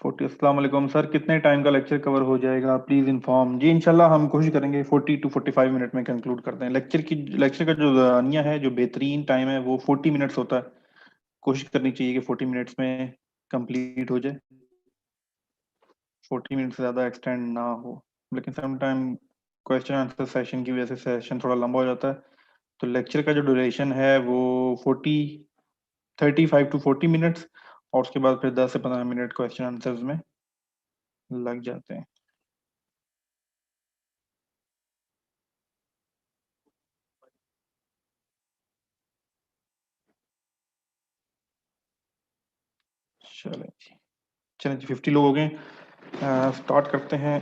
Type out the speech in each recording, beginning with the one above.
अस्सलाम वालेकुम सर, कितने टाइम का लेक्चर कवर हो जाएगा? Please inform. जी इंशाल्लाह हम कोशिश करेंगे 40 to 45 मिनट में कंक्लूड करते हैं लेक्चर का जो दानिया है, जो बेहतरीन टाइम है वो 40 मिनट्स होता है। कोशिश करनी चाहिए कि 40 मिनट्स में कंप्लीट हो जाए, 40 मिनट से ज़्यादा एक्सटेंड ना हो। लेकिन some time question answer session की वजह से सेशन थोड़ा लंबा हो जाता है। तो लेक्चर का जो ड्यूरेशन है वो 35 to 40 मिनट्स, और उसके बाद फिर 10 से 15 मिनट क्वेश्चन आंसर्स में लग जाते हैं। चलें जी, 50 लोग हो गए। स्टार्ट करते हैं।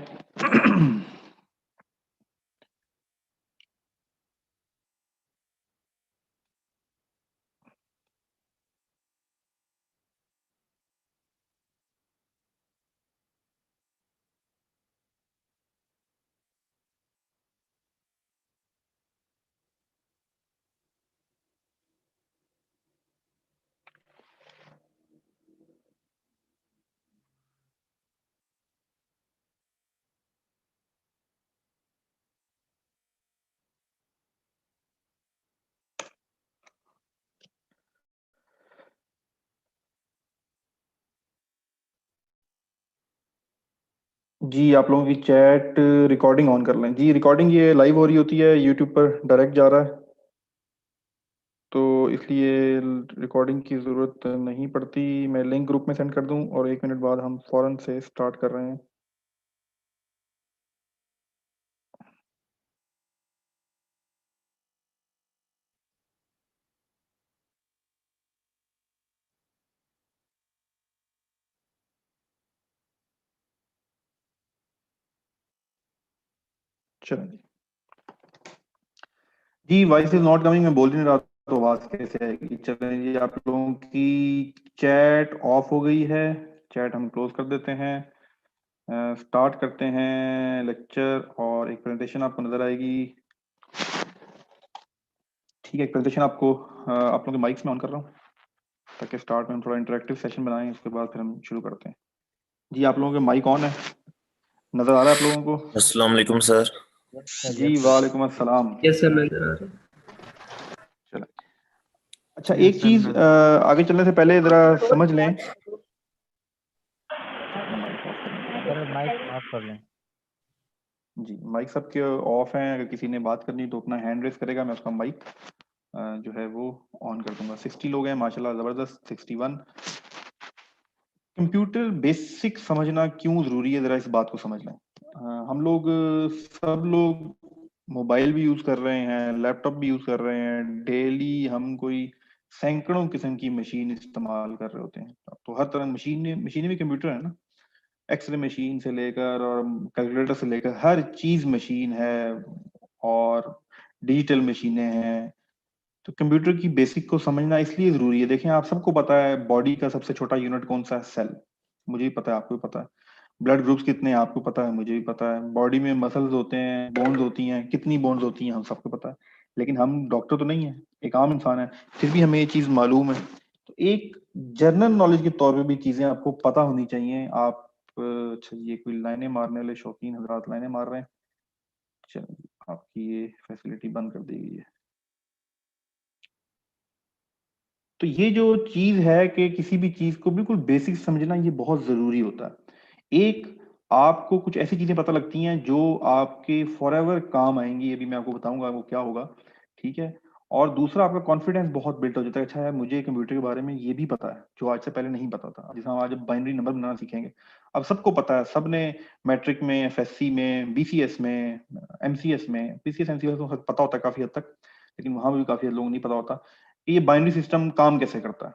जी आप लोगों की चैट रिकॉर्डिंग ऑन कर लें। जी रिकॉर्डिंग ये लाइव हो रही होती है, यूट्यूब पर डायरेक्ट जा रहा है, तो इसलिए रिकॉर्डिंग की ज़रूरत नहीं पड़ती। मैं लिंक ग्रुप में सेंड कर दूं और 1 मिनट बाद हम फौरन से स्टार्ट कर रहे हैं। चलें जी। जी वॉइस इज नॉट कमिंग, मैं बोल ही नहीं रहा तो आवाज़ कैसे आएगी? चलें जी, आप लोगों की चैट ऑफ हो गई है, चैट हम क्लोज कर देते हैं। स्टार्ट करते हैं लेक्चर, और एक प्रेजेंटेशन आपको नजर आएगी। ठीक है, एक प्रेजेंटेशन आपको आप लोगों के माइक्स में ऑन कर रहा हूँ ताकि स्टार्ट में हम थोड़ा इंटरेक्टिव सेशन बनाएं, उसके बाद फिर हम शुरू करते हैं। जी आप लोगों के माइक ऑन है, नजर आ रहा है आप लोगों को? अस्सलाम वालेकुम सर। जी वालेकुम अस्सलाम। यस सर, नजर आ रहा है। चलो, अच्छा यस एक सर, चीज नजर आगे चलने से पहले जरा समझ लें। सर माइक ऑफ कर लें। जी माइक सबके ऑफ हैं, अगर किसी ने बात करनी तो अपना हैंड रेस करेगा, मैं उसका माइक जो है वो ऑन कर दूंगा। 60 लोग हैं माशाल्लाह, जबरदस्त। 61। कंप्यूटर बेसिक समझना क्यों जरूरी है, जरा इस बात को समझ लें। हम लोग सब लोग मोबाइल भी यूज कर रहे हैं, लैपटॉप भी यूज कर रहे हैं, डेली हम कोई सैकड़ों किस्म की मशीन इस्तेमाल कर रहे होते हैं। अब तो हर तरह मशीनें भी कंप्यूटर है ना। एक्सरे मशीन से लेकर और कैलकुलेटर से लेकर हर चीज मशीन है, और डिजिटल मशीनें हैं। तो कंप्यूटर की बेसिक को समझना इसलिए जरूरी है। देखें, आप सबको पता है बॉडी का सबसे छोटा यूनिट कौन सा है? सेल। मुझे भी पता है, आपको भी पता है। ब्लड ग्रुप्स कितने हैं आपको पता है, मुझे भी पता है। बॉडी में मसल्स होते हैं, बोन्स होती हैं, कितनी बोन्स होती हैं हम सबको पता है। लेकिन हम डॉक्टर तो नहीं है, एक आम इंसान है, फिर भी हमें ये चीज मालूम है। तो एक जनरल नॉलेज के तौर पे भी चीजें आपको पता होनी चाहिए। आप अच्छा, ये कोई लाइनें मारने वाले शौकीन हजरात लाइनें मार रहे हैं। चलो, आपकी ये फैसिलिटी बंद कर दी गई है। तो ये जो चीज है कि किसी भी चीज को बिल्कुल बेसिक समझना, ये बहुत जरूरी होता है। एक, आपको कुछ ऐसी चीजें पता लगती हैं जो आपके फॉर एवर काम आएंगी, अभी मैं आपको बताऊंगा वो क्या होगा। ठीक है। और दूसरा, आपका कॉन्फिडेंस बहुत बिल्ट हो जाता है। अच्छा यार, मुझे कंप्यूटर के बारे में ये भी पता है जो आज से पहले नहीं पता था। जैसे हम आज बाइनरी नंबर बनाना सीखेंगे, अब सबको पता है, सबने मैट्रिक में, एफएससी में, बीसीएस में, एमसीएस में, पीसीएस एमसीएस तो पता होता है काफी हद तक, लेकिन वहां भी काफी लोगों को नहीं पता होता कि ये बाइनरी सिस्टम काम कैसे करता है।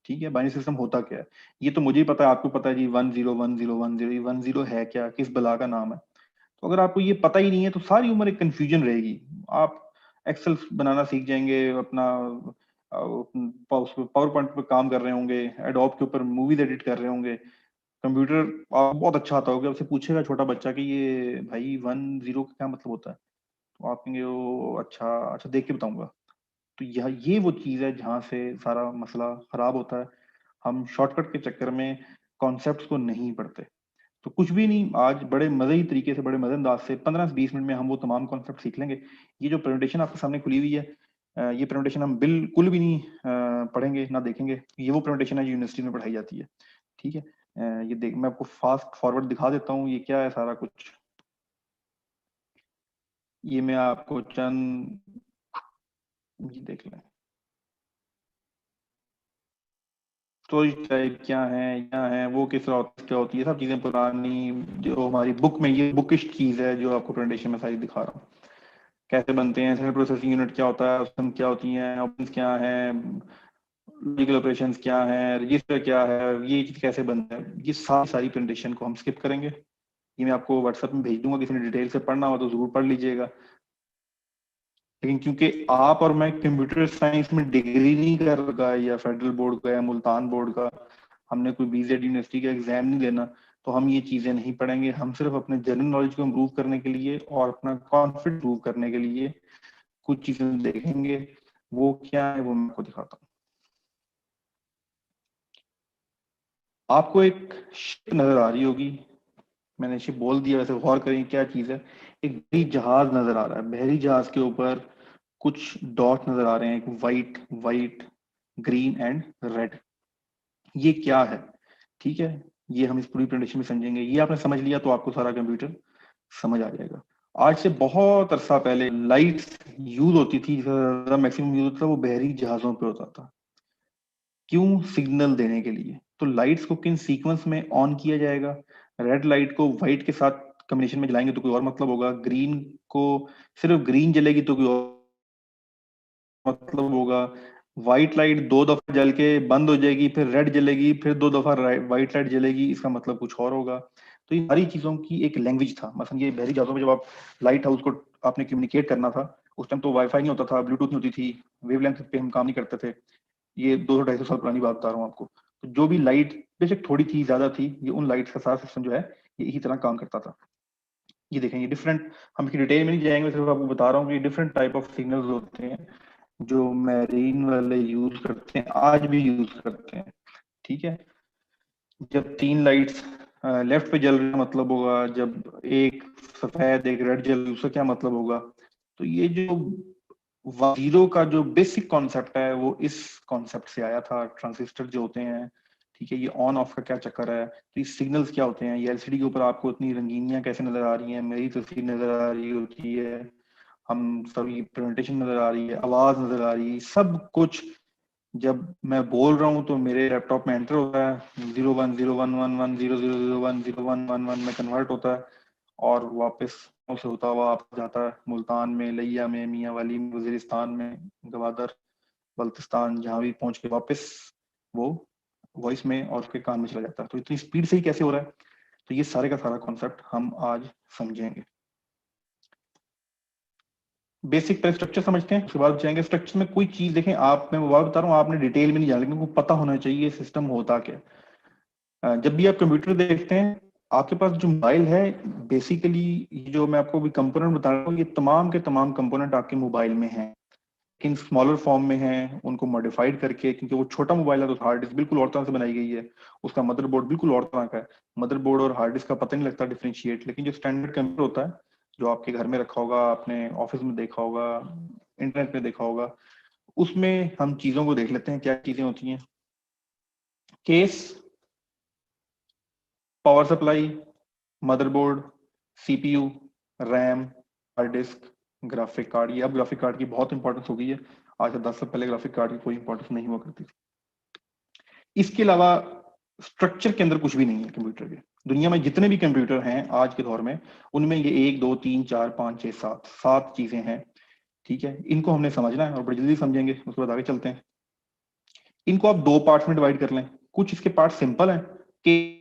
ठीक है, बाइनरी सिस्टम होता क्या है, ये तो मुझे ही पता है, आपको पता है जी। 10 10 10 ये 10 है क्या, किस बला का नाम है? तो अगर आपको ये पता ही नहीं है तो सारी उम्र एक कंफ्यूजन रहेगी। आप एक्सेल बनाना सीख जाएंगे, अपना पावर पॉइंट पर काम कर रहे होंगे, एडोब के ऊपर मूवीज एडिट कर रहे होंगे, कंप्यूटर आप बहुत अच्छा आता होगा। आपसे पूछेगा छोटा बच्चा कि ये भाई 10 का क्या मतलब होता है, तो आप कहेंगे ओ अच्छा अच्छा, देख के बताऊंगा। तो यह ये वो चीज है जहां से सारा मसला खराब होता है। हम शॉर्टकट के चक्कर में कॉन्सेप्ट्स को नहीं पढ़ते। तो कुछ भी नहीं, आज बड़े मजे ही तरीके से, बड़े मजे अंदाज से 15 से 20 मिनट में हम वो तमाम कॉन्सेप्ट सीख लेंगे। ये जो प्रेजेंटेशन आपके सामने खुली हुई है, ये प्रेजेंटेशन हम बिल्कुल भी नहीं पढ़ेंगे ना देखेंगे। ये वो प्रेजेंटेशन है जो यूनिवर्सिटी में पढ़ाई जाती है। ठीक है, ये देख, मैं आपको फास्ट फॉरवर्ड दिखा देता हूँ ये क्या है सारा कुछ। ये मैं आपको चंद, ये देख लें, स्टोरेज टाइप क्या है, वो किस तरह क्या होती है, सब चीजें पुरानी जो हमारी बुक में, ये बुकिश चीज है जो आपको प्रेजेंटेशन में सारी दिखा रहा हूँ। कैसे बनते हैं, सेंट्रल प्रोसेसिंग यूनिट क्या होता है, उसमें क्या होती हैं, ऑपरेशंस क्या है, लॉजिकल ऑपरेशंस क्या है, रजिस्टर क्या है, ये चीज कैसे बनता है, ये सारी सारी प्रेजेंटेशन को हम स्किप करेंगे। ये मैं आपको व्हाट्सएप में भेज दूंगा, किसी ने डिटेल से पढ़ना हो तो जरूर पढ़ लीजिएगा। लेकिन क्योंकि आप और मैं कंप्यूटर साइंस में डिग्री नहीं कर रखा है, या फेडरल बोर्ड का या मुल्तान बोर्ड का, हमने कोई बीजेड यूनिवर्सिटी का एग्जाम नहीं देना, तो हम ये चीजें नहीं पढ़ेंगे। हम सिर्फ अपने जनरल नॉलेज को इम्प्रूव करने के लिए और अपना कॉन्फिडेंस इम्प्रूव करने के लिए कुछ चीजें देखेंगे। वो क्या है वो मैं आपको दिखाता हूँ। आपको एक शिप नजर आ रही होगी, मैंने शिप बोल दिया, वैसे गौर करें क्या चीज है। एक बहरी जहाज नजर आ रहा है, बहरी जहाज के ऊपर कुछ डॉट नजर आ रहे हैं, एक white white, green and red. ये क्या है? ठीक है, ये हम इस पूरी प्रेजेंटेशन में समझेंगे। ये आपने समझ लिया तो आपको सारा कंप्यूटर समझ आ जाएगा। आज से बहुत अरसा पहले लाइट्स यूज होती थी, मैक्सिमम यूज होता था वो बहरी जहाजों पे होता था। क्यों? सिग्नल देने के लिए। तो लाइट्स को किन सीक्वेंस में ऑन किया जाएगा? रेड लाइट को व्हाइट के साथ कॉम्बिनेशन में जलाएंगे तो कोई और मतलब होगा, ग्रीन को सिर्फ ग्रीन जलेगी तो कोई और मतलब होगा, व्हाइट लाइट दो दफा जल के बंद हो जाएगी, फिर रेड जलेगी, फिर दो दफा व्हाइट लाइट जलेगी, इसका मतलब कुछ और होगा। तो ये सारी चीजों की एक लैंग्वेज था। मतलब ये बहरी जहाजों में जब आप लाइट हाउस को आपने कम्युनिकेट करना था, उस टाइम तो वाईफाई नहीं होता था, ब्लूटूथ नहीं होती थी, वेवलेंथ पे हम काम नहीं करते थे। ये 200-250 साल पुरानी बात बता रहा हूँ आपको। तो जो भी लाइट बेशक थोड़ी थी ज्यादा थी, ये उन लाइट का सारा सिस्टम जो है ये इसी तरह काम करता था। ये देखें, ये डिफरेंट, हम इसकी डिटेल में नहीं जाएंगे, सिर्फ आपको बता रहा हूँ कि डिफरेंट टाइप ऑफ सिग्नल्स होते हैं जो मैरीन वाले यूज करते हैं, आज भी यूज करते हैं। ठीक है, जब तीन लाइट्स लेफ्ट पे जल रही मतलब होगा, जब एक सफेद एक रेड जल रही उसका क्या मतलब होगा। तो ये जो जीरो का जो बेसिक कॉन्सेप्ट है वो इस कॉन्सेप्ट से आया था, ट्रांजिस्टर जो होते हैं। ठीक है, ये ऑन ऑफ का क्या चक्कर है, तो ये सिग्नल्स क्या होते हैं, ये एलसीडी के ऊपर आपको इतनी रंगीनियां कैसे नजर आ रही हैं, मेरी तस्वीर नजर आ रही होती है, हम सभी प्रेजेंटेशन नजर आ रही है, आवाज नजर आ रही है, सब कुछ जब मैं बोल रहा हूँ तो मेरे लैपटॉप में एंटर होता है, 01011100010111 में कन्वर्ट होता है, और वापस से होता हुआ आप जाता है मुल्तान में, लिया में, मियाँ वाली में, वजीरिस्तान में, गवादर, बल्तिस्तान, जहाँ भी पहुंच के वापस वो वॉइस में और उसके कान में चला जाता है। तो इतनी स्पीड से ही कैसे हो रहा है, तो ये सारे का सारा कॉन्सेप्ट हम आज समझेंगे। बेसिक पहले स्ट्रक्चर समझते हैं, उसके बाद जाएंगे स्ट्रक्चर में। कोई चीज देखें, आप, मैं वो बात बता रहा हूँ, आपने डिटेल में नहीं जाना, लेकिन आपको पता होना चाहिए सिस्टम होता क्या है। जब भी आप कंप्यूटर देखते हैं, आपके पास जो मोबाइल है, बेसिकली ये जो मैं आपको भी कंपोनेंट बता रहा हूँ, ये तमाम के तमाम कंपोनेंट आपके मोबाइल में हैं, लेकिन स्मॉलर फॉर्म में हैं, उनको मॉडिफाइड करके, क्योंकि वो छोटा मोबाइल है तो हार्ड डिस्क बिल्कुल और तरह से बनाई गई है, उसका मदरबोर्ड बिल्कुल और तरह का है। मदरबोर्ड और हार्ड डिस्क का पता नहीं लगता डिफरेंशिएट, लेकिन जो स्टैंडर्ड कंप्यूटर होता है, जो आपके घर में रखा होगा, आपने ऑफिस में देखा होगा, इंटरनेट में देखा होगा, उसमें हम चीजों को देख लेते हैं क्या चीजें होती हैं। Case, power supply, motherboard, CPU, RAM, hard disk, graphic card. ये अब ग्राफिक कार्ड की बहुत इंपॉर्टेंस हो गई है, आज से 10 साल पहले ग्राफिक कार्ड की कोई इंपॉर्टेंस नहीं हुआ करती थी। इसके अलावा स्ट्रक्चर के अंदर कुछ भी नहीं है कंप्यूटर के। दुनिया में जितने भी कंप्यूटर हैं आज के दौर में, उनमें ये एक दो तीन चार पाँच छह सात सात चीजें हैं। ठीक है, इनको हमने समझना है और बड़ी जल्दी समझेंगे, उसके बाद आगे चलते हैं। इनको आप दो पार्ट्स में डिवाइड कर लें। कुछ इसके पार्ट सिंपल हैं कि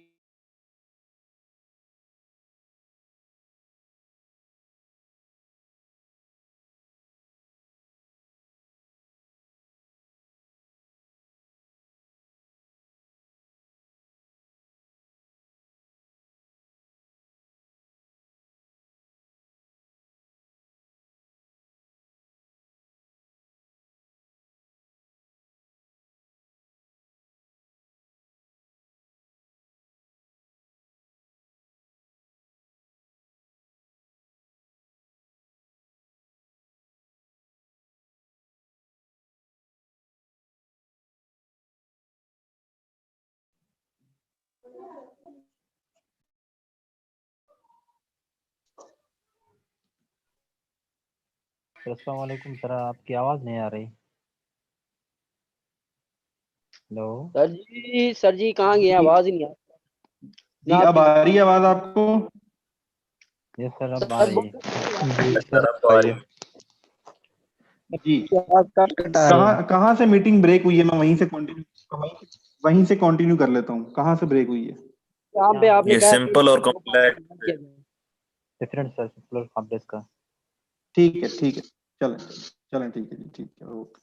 अस्सलाम वालेकुम सर, आपकी आवाज नहीं आ रही। हेलो सर जी कहाँ गए, आवाज ही नहीं आ जी, अब आ रही है आवाज आपको? यस सर, अब आ रही है। जी सर, अब आ रही है। जी, कट आ रही है। कहाँ से मीटिंग ब्रेक हुई है? मैं वहीं से कंटिन्यू कर लेता हूँ। कहाँ से ब्रेक हुई है? यहाँ पे आपने ये कहा सिंपल और कॉम्प्लेक्स डिफरेंट सर, सिंपल और कॉम्प्लेक्स का। ठीक है चलें ठीक है जी, ठीक है, ओके।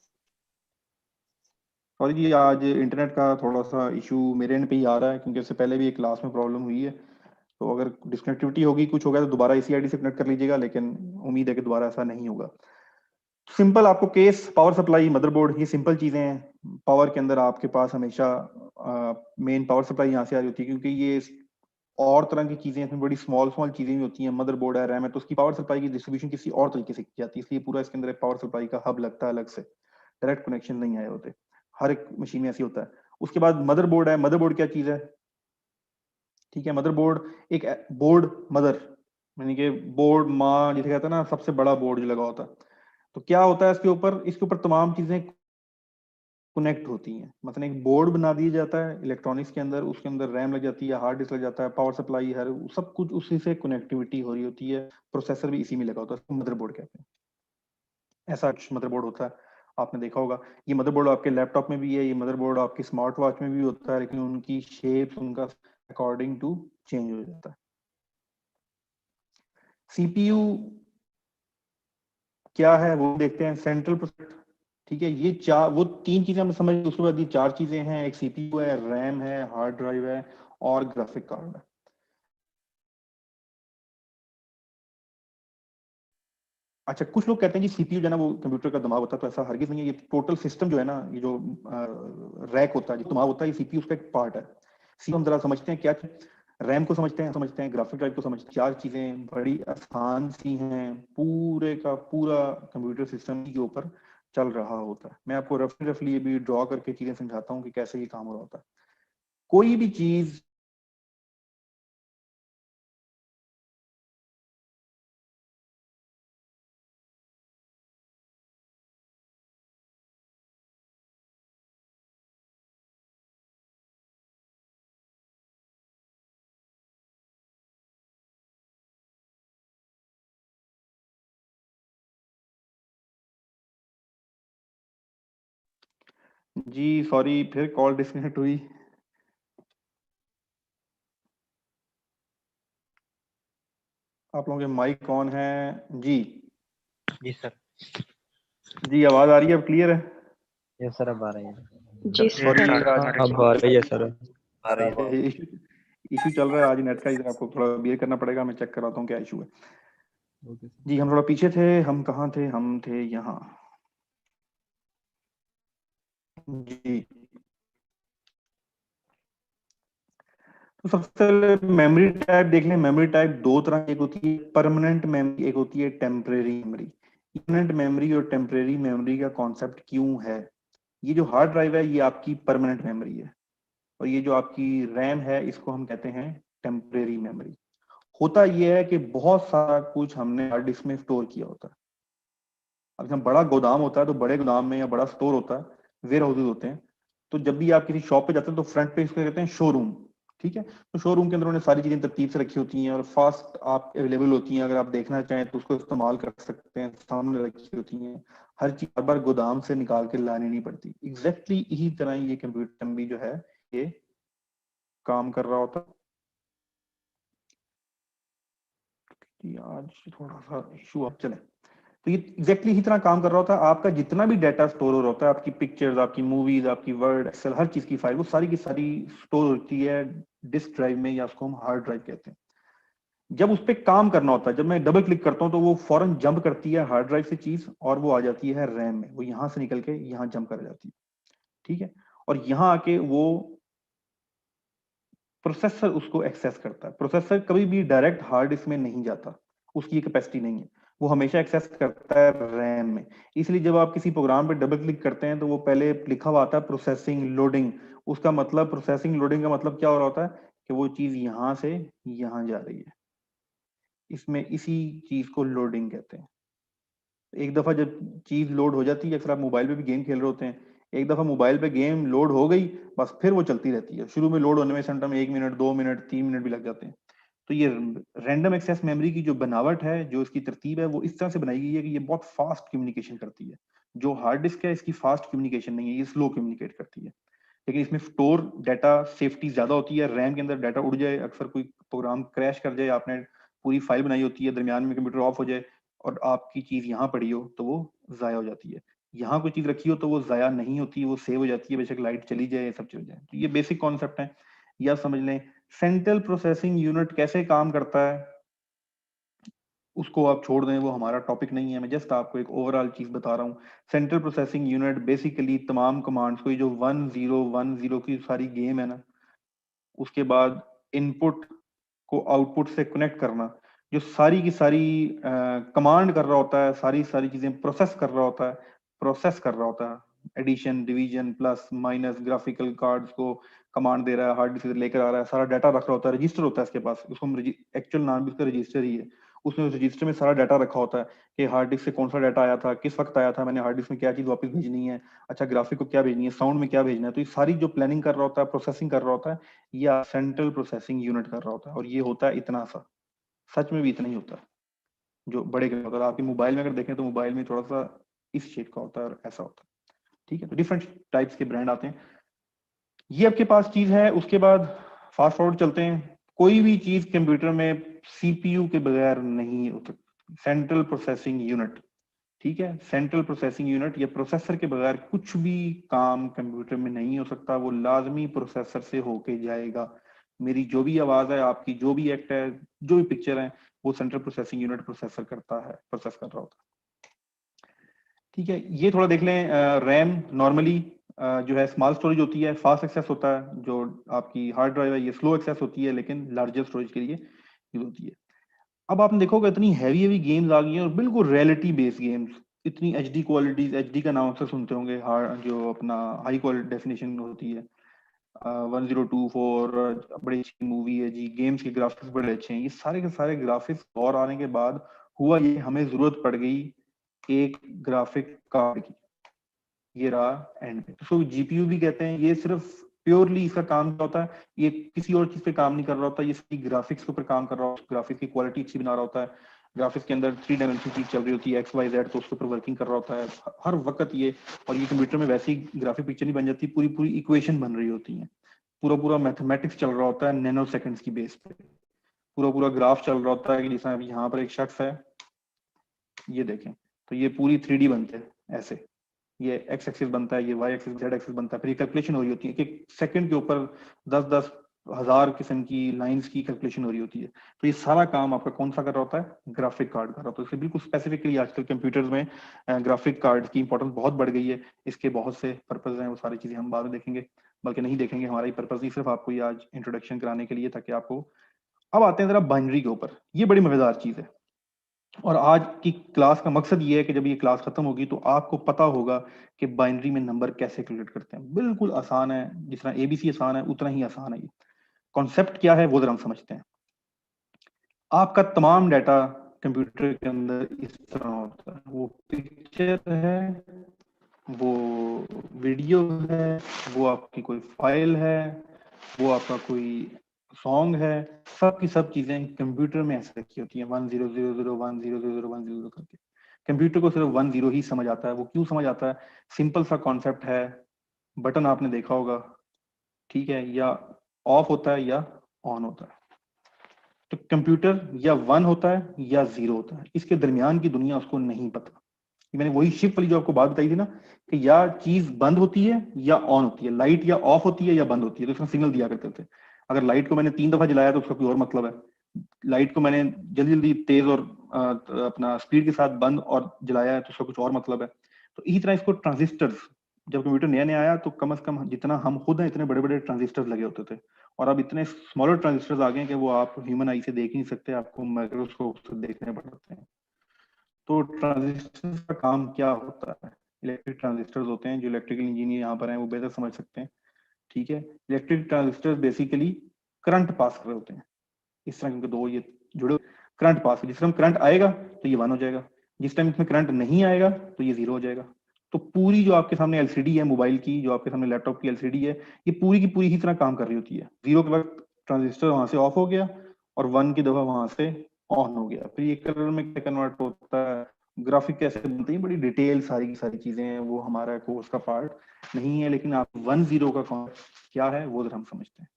सॉरी जी, आज इंटरनेट का थोड़ा सा इशू मेरे एंड पे ही आ रहा है, क्योंकि इससे पहले भी एक क्लास में प्रॉब्लम हुई है। तो अगर डिस्कनेक्टिविटी होगी, कुछ होगा, तो दोबारा इसी आईडी से कनेक्ट कर लीजिएगा, लेकिन उम्मीद है कि दोबारा ऐसा नहीं होगा। सिंपल आपको केस, पावर सप्लाई, मदरबोर्ड, ये सिंपल चीजें हैं। पावर के अंदर आपके पास हमेशा मेन पावर सप्लाई यहाँ से आ रही होती है, क्योंकि ये और तरह की चीजें, इसमें बड़ी स्मॉल स्मॉल चीजें भी होती हैं। मदरबोर्ड है, रैम है, तो उसकी पावर सप्लाई की डिस्ट्रीब्यूशन किसी और तरीके से की जाती है, इसलिए पूरा इसके अंदर एक पावर सप्लाई का हब लगता है अलग से, डायरेक्ट कनेक्शन नहीं आए होते। हर एक मशीन में ऐसी होता है। उसके बाद मदरबोर्ड है। मदरबोर्ड क्या चीज है? ठीक है, मदरबोर्ड एक बोर्ड, मदर यानी कि बोर्ड माँ जिसे कहते हैं ना, सबसे बड़ा बोर्ड जो लगा होता है। तो क्या होता है इसके ऊपर तमाम चीजें कनेक्ट होती हैं। मतलब एक बोर्ड बना दिया जाता है इलेक्ट्रॉनिक्स के अंदर, उसके अंदर रैम लग जाती है, हार्ड डिस्क लग जाता है, पावर सप्लाई, हर सब कुछ उसी से कनेक्टिविटी हो रही होती है। प्रोसेसर भी इसी में लगा होता है, मदरबोर्ड कहते हैं। ऐसा मदरबोर्ड होता है, आपने देखा होगा। ये मदरबोर्ड आपके लैपटॉप में भी है, ये मदरबोर्ड आपकी स्मार्ट वॉच में भी होता है, लेकिन उनकी शेप उनका अकॉर्डिंग टू चेंज हो जाता है। सीपीयू क्या है वो देखते हैं। सेंट्रल प्रोसेसर, ठीक है, ये वो तीन चीजें हम समझ, उसके बाद ये चार चीजें हैं। एक सीपीयू है, रैम है, हार्ड ड्राइव है, और ग्राफिक कार्ड है। अच्छा, कुछ लोग कहते हैं कि सीपीयू जो है ना वो कंप्यूटर का दिमाग होता है, तो ऐसा हरगिज नहीं है। ये टोटल सिस्टम जो है ना, ये जो रैक होता है, जो दिमाग होता है, ये सीपीयू उसका एक पार्ट है। सीपीयू हम जरा समझते हैं क्या। रैम को समझते हैं, ग्राफिक ड्राइव को समझते हैं। चार चीजें बड़ी आसान सी हैं, पूरे का पूरा कंप्यूटर सिस्टम के ऊपर चल रहा होता है। मैं आपको रफली भी ड्रॉ करके चीजें समझाता हूँ कि कैसे ये काम हो रहा होता है। कोई भी चीज जी सॉरी, फिर कॉल डिस्कनेक्ट हुई। आप लोगों के माइक ऑन है जी? जी सर। जी, आवाज आ रही है, अब क्लियर है? यस सर, अब आ रही है। जी सर। अब आ रही है सर। आ रही है। इशू चल रहा है आज नेट का, इधर आपको थोड़ा बियर करना पड़ेगा। मैं चेक कराता हूँ क्या इशू है। जी, हम थोड़ा पीछे थे। हम कहाँ थे? हम थे यहाँ। जी, तो सबसे पहले मेमोरी टाइप देख लें। मेमोरी टाइप दो तरह की, एक होती है परमानेंट मेमोरी, एक होती है टेम्परेरी मेमोरी। परमानेंट मेमोरी और टेम्परेरी मेमोरी का कॉन्सेप्ट क्यों है? ये जो हार्ड ड्राइव है, ये आपकी परमानेंट मेमोरी है, और ये जो आपकी रैम है, इसको हम कहते हैं टेम्परेरी मेमोरी। होता यह है कि बहुत सारा कुछ हमने हार्ड डिस्क में स्टोर किया होता है। अब जब बड़ा गोदाम होता है, तो बड़े गोदाम में या बड़ा स्टोर होता है, वेयर हाउसेज होते हैं। तो जब भी आप किसी शॉप पे जाते हैं, तो फ्रंट पे इसको कहते हैं शोरूम। ठीक है, तो शोरूम के अंदर उन्होंने सारी चीजें तरतीब से रखी होती हैं, और फास्ट आप अवेलेबल होती हैं। अगर आप देखना चाहें तो उसको इस्तेमाल कर सकते हैं, सामने रखी होती हैं। हर चीज बार बार गोदाम से निकाल के लानी नहीं पड़ती। एग्जैक्टली इसी तरह ये कंप्यूटर भी जो है, ये काम कर रहा होता है। आज थोड़ा सा इशू, आप चले। तो ये एग्जैक्टली इसी तरह काम कर रहा होता है। आपका जितना भी डाटा स्टोर हो रहा होता है, आपकी पिक्चर्स, आपकी मूवीज, आपकी वर्ड, एक्सेल, हर चीज की फाइल, वो सारी की सारी स्टोर होती है डिस्क ड्राइव में, या उसको हम हार्ड ड्राइव कहते हैं। जब उस पर काम करना होता है, जब मैं डबल क्लिक करता हूं, तो वो फौरन जंप करती है हार्ड ड्राइव से चीज, और वो आ जाती है रैम में। वो यहां से निकल के यहाँ जंप कर जाती है। ठीक है, और यहाँ आके वो प्रोसेसर उसको एक्सेस करता है। प्रोसेसर कभी भी डायरेक्ट हार्ड डिस्क में नहीं जाता, उसकी कैपेसिटी नहीं है। वो हमेशा एक्सेस करता है रैम में। इसलिए जब आप किसी प्रोग्राम पे डबल क्लिक करते हैं, तो वो पहले लिखा हुआ आता है प्रोसेसिंग लोडिंग। उसका मतलब, प्रोसेसिंग लोडिंग का मतलब क्या हो रहा होता है कि वो चीज यहाँ से यहाँ जा रही है। इसमें इसी चीज को लोडिंग कहते हैं। एक दफा जब चीज लोड हो जाती है, फिर आप मोबाइल पे भी गेम खेल रहे होते हैं, एक दफा मोबाइल पे गेम लोड हो गई, बस फिर वो चलती रहती है। शुरू में लोड होने में समटाइम 1 मिनट, 2 मिनट, 3 मिनट भी लग जाते हैं। तो ये रैंडम एक्सेस मेमोरी की जो बनावट है, जो इसकी तरतीब है, वो इस तरह से बनाई गई है कि ये बहुत फास्ट कम्युनिकेशन करती है। जो हार्ड डिस्क है, इसकी फास्ट कम्युनिकेशन नहीं है, ये स्लो कम्युनिकेट करती है। लेकिन इसमें स्टोर डाटा सेफ्टी ज्यादा होती है। रैम के अंदर डाटा उड़ जाए, अक्सर कोई प्रोग्राम क्रैश कर जाए, आपने पूरी फाइल बनाई होती है, दरमियान में कंप्यूटर ऑफ हो जाए और आपकी चीज यहाँ पड़ी हो, तो वो जाया हो जाती है। यहाँ कोई चीज रखी हो तो वो जाया नहीं होती, वो सेव हो जाती है, बेशक लाइट चली जाए, सब चल जाए। तो ये बेसिक कॉन्सेप्ट है, या समझ लें। सेंट्रल प्रोसेसिंग यूनिट कैसे काम करता है उसको आप छोड़ दें, वो हमारा टॉपिक नहीं है। मैं जस्ट आपको एक ओवरऑल चीज बता रहा हूँ। सेंट्रल प्रोसेसिंग यूनिट बेसिकली तमाम कमांड्स को, जो 1010 की सारी गेम है ना, उसके बाद इनपुट को आउटपुट से कनेक्ट करना, जो सारी की सारी कमांड कर रहा होता है, सारी सारी चीजें प्रोसेस कर रहा होता है, addition, division, plus minus, graphical cards को कमांड दे रहा है, हार्ड डिस्क से लेकर आ रहा है, सारा डाटा रख रहा होता है, रजिस्टर होता है इसके पास, उसको हम एक्चुअल नाम भी उसका रजिस्टर ही है। उसमें उस रजिस्टर में सारा डाटा रखा होता है कि हार्ड डिस्क से कौन सा डाटा आया था, किस वक्त आया था, मैंने हार्ड डिस्क में क्या चीज वापस भेजनी है, अच्छा ग्राफिक को क्या भेजनी है, साउंड में क्या भेजना है। तो ये सारी जो प्लानिंग कर रहा होता है, प्रोसेसिंग कर रहा होता है, या सेंट्रल प्रोसेसिंग यूनिट कर रहा होता है। और ये होता है इतना सा, सच में भी इतना ही होता है जो बड़े का होता है। आपके मोबाइल में अगर देखें तो मोबाइल में थोड़ा सा इस शेप का होता है और ऐसा होता है। ठीक है, तो डिफरेंट टाइप्स के ब्रांड आते हैं। ये आपके पास चीज है। उसके बाद फास्ट फॉरवर्ड चलते हैं। कोई भी चीज कंप्यूटर में सीपीयू के बगैर नहीं हो सकती। सेंट्रल प्रोसेसिंग यूनिट, ठीक है, सेंट्रल प्रोसेसिंग यूनिट या प्रोसेसर के बगैर कुछ भी काम कंप्यूटर में नहीं हो सकता। वो लाजमी प्रोसेसर से होके जाएगा। मेरी जो भी आवाज है, आपकी जो भी एक्ट है, जो भी पिक्चर है, वो सेंट्रल प्रोसेसिंग यूनिट प्रोसेसर करता है, प्रोसेस कर रहा होता है। ठीक है, ये थोड़ा देख लें। रैम नॉर्मली जो है स्मॉल स्टोरेज होती है, फास्ट एक्सेस होता है। जो आपकी हार्ड ड्राइव है, ये स्लो एक्सेस होती है, लेकिन लार्जर स्टोरेज के लिए यूज होती है। अब आपने देखोगे इतनी हैवी हैवी गेम्स आ गई हैं, और बिल्कुल रियलिटी बेस्ड गेम्स, इतनी एचडी क्वालिटीज, एचडी का नाम अक्सर सुनते होंगे, हार्ड जो अपना हाई क्वालिटी डेफिनेशन होती है, 1024, बड़ी अच्छी मूवी है जी, गेम्स के ग्राफिक्स बड़े अच्छे हैं। ये सारे के सारे ग्राफिक्स और आने के बाद हुआ ये, हमें जरूरत पड़ गई एक ग्राफिक कार्ड की। ये रहा एंड पे। तो जीपीयू भी कहते हैं। ये सिर्फ प्योरली इसका काम क्या होता है, ये किसी और चीज पे काम नहीं कर रहा होता, ये सिर्फ ग्राफिक्स के ऊपर काम कर रहा होता है, ग्राफिक्स की क्वालिटी अच्छी बना रहा होता है। ग्राफिक्स के अंदर 3 डायमेंशन चीज चल रही होती है, एक्स वाई जेड, तो उसके ऊपर वर्किंग कर रहा होता है हर वक्त ये। और ये कंप्यूटर में वैसी ग्राफिक पिक्चर नहीं बन जाती, पूरी पूरी इक्वेशन बन रही होती है, पूरा पूरा मैथमेटिक्स चल रहा होता है नैनो सेकंड्स की बेस पे। पूरा पूरा ग्राफ चल रहा होता है कि जैसा अभी यहाँ पर एक शख्स है, ये देखें, तो ये पूरी 3D बनते हैं ऐसे। ये एक्स एक्सिस बनता है, ये वाई एक्सिस, जेड एक्सिस बनता है, फिर ये कैलकुलेशन हो रही होती है कि सेकंड के ऊपर 10-10 हजार किस्म की लाइंस की कैलकुलेशन हो रही होती है। तो ये सारा काम आपका कौन सा कर रहा होता है, ग्राफिक कार्ड कर रहा होता है। तो बिल्कुल स्पेसिफिकली आजकल कंप्यूटर्स में ग्राफिक कार्ड की इंपॉर्टेंस बहुत बढ़ गई है। इसके बहुत से पर्पज हैं, वो सारी चीजें हम बाद में देखेंगे, बल्कि नहीं देखेंगे, हमारा ही पर्पज नहीं, सिर्फ आपको ये आज इंट्रोडक्शन कराने के लिए, ताकि आपको। अब आते हैं जरा बाइनरी के ऊपर। ये बड़ी मजेदार चीज है, और आज की क्लास का मकसद ये है कि जब ये क्लास खत्म होगी तो आपको पता होगा कि बाइनरी में नंबर कैसे कैलकुलेट करते हैं। बिल्कुल आसान है, जिस तरह एबीसी आसान है उतना ही आसान है। ये कॉन्सेप्ट क्या है वो जरा हम समझते हैं। आपका तमाम डाटा कंप्यूटर के अंदर इस तरह होता है, वो पिक्चर है, वो वीडियो है, वो आपकी कोई फाइल है, वो आपका कोई सॉन्ग है, सब की सब चीजें कंप्यूटर में ऐसे रखी होती हैं 100010001000 करके। कंप्यूटर को सिर्फ 10 ही समझ आता है। वो क्यों समझ आता है, सिंपल सा कॉन्सेप्ट है। बटन आपने देखा होगा, ठीक है, या ऑफ होता है या ऑन होता है। तो कंप्यूटर या 1 होता है या 0 होता है, इसके दरमियान की दुनिया उसको नहीं पता। मैंने वही शिफ्ट वाली जो आपको बात बताई थी ना, कि या चीज बंद होती है या ऑन होती है, लाइट या ऑफ होती है या बंद होती है, तो इसका सिग्नल दिया करते थे। अगर लाइट को मैंने 3 दफा जलाया तो उसका कोई और मतलब है, लाइट को मैंने जल्दी जल्दी तेज और अपना स्पीड के साथ बंद और जलाया है तो उसका कुछ और मतलब है। तो इसी तरह इसको ट्रांजिस्टर्स, जब कंप्यूटर नया नया आया तो कम से कम जितना हम खुद हैं इतने बड़े बड़े ट्रांजिस्टर्स लगे होते थे, और अब इतने स्मॉलर ट्रांजिस्टर्स आ गए हैं कि वो आप ह्यूमन आई से देख नहीं सकते, आपको माइक्रोस्कोप से देखने पड़ते हैं। तो ट्रांजिस्टर का काम क्या होता है, इलेक्ट्रिक ट्रांजिस्टर्स होते हैं। जो इलेक्ट्रिकल इंजीनियर यहाँ पर हैं वो बेहतर समझ सकते हैं, ठीक है। Electric transistors basically current pass कर रहे होते हैं, इस तरह के दो ये जुड़े करंट पास, जिस टाइम करंट आएगा तो ये 1 हो जाएगा, जिस टाइम इसमें करंट नहीं आएगा तो ये 0 हो जाएगा। तो पूरी जो आपके सामने एलसीडी है मोबाइल की, जो आपके सामने लैपटॉप की एलसीडी है, ये पूरी की पूरी ही तरह काम कर रही होती है। 0 के वक्त ट्रांजिस्टर वहां से ऑफ हो गया और 1 की दफा वहां से ऑन हो गया। फिर ये कलर में क्या कन्वर्ट होता है, ग्राफिक कैसे बनते हैं, बड़ी डिटेल सारी की सारी चीजें हैं, वो हमारा कोर्स का पार्ट नहीं है, लेकिन आप 1-0 का कॉन्सेप्ट क्या है वो जरा हम समझते हैं।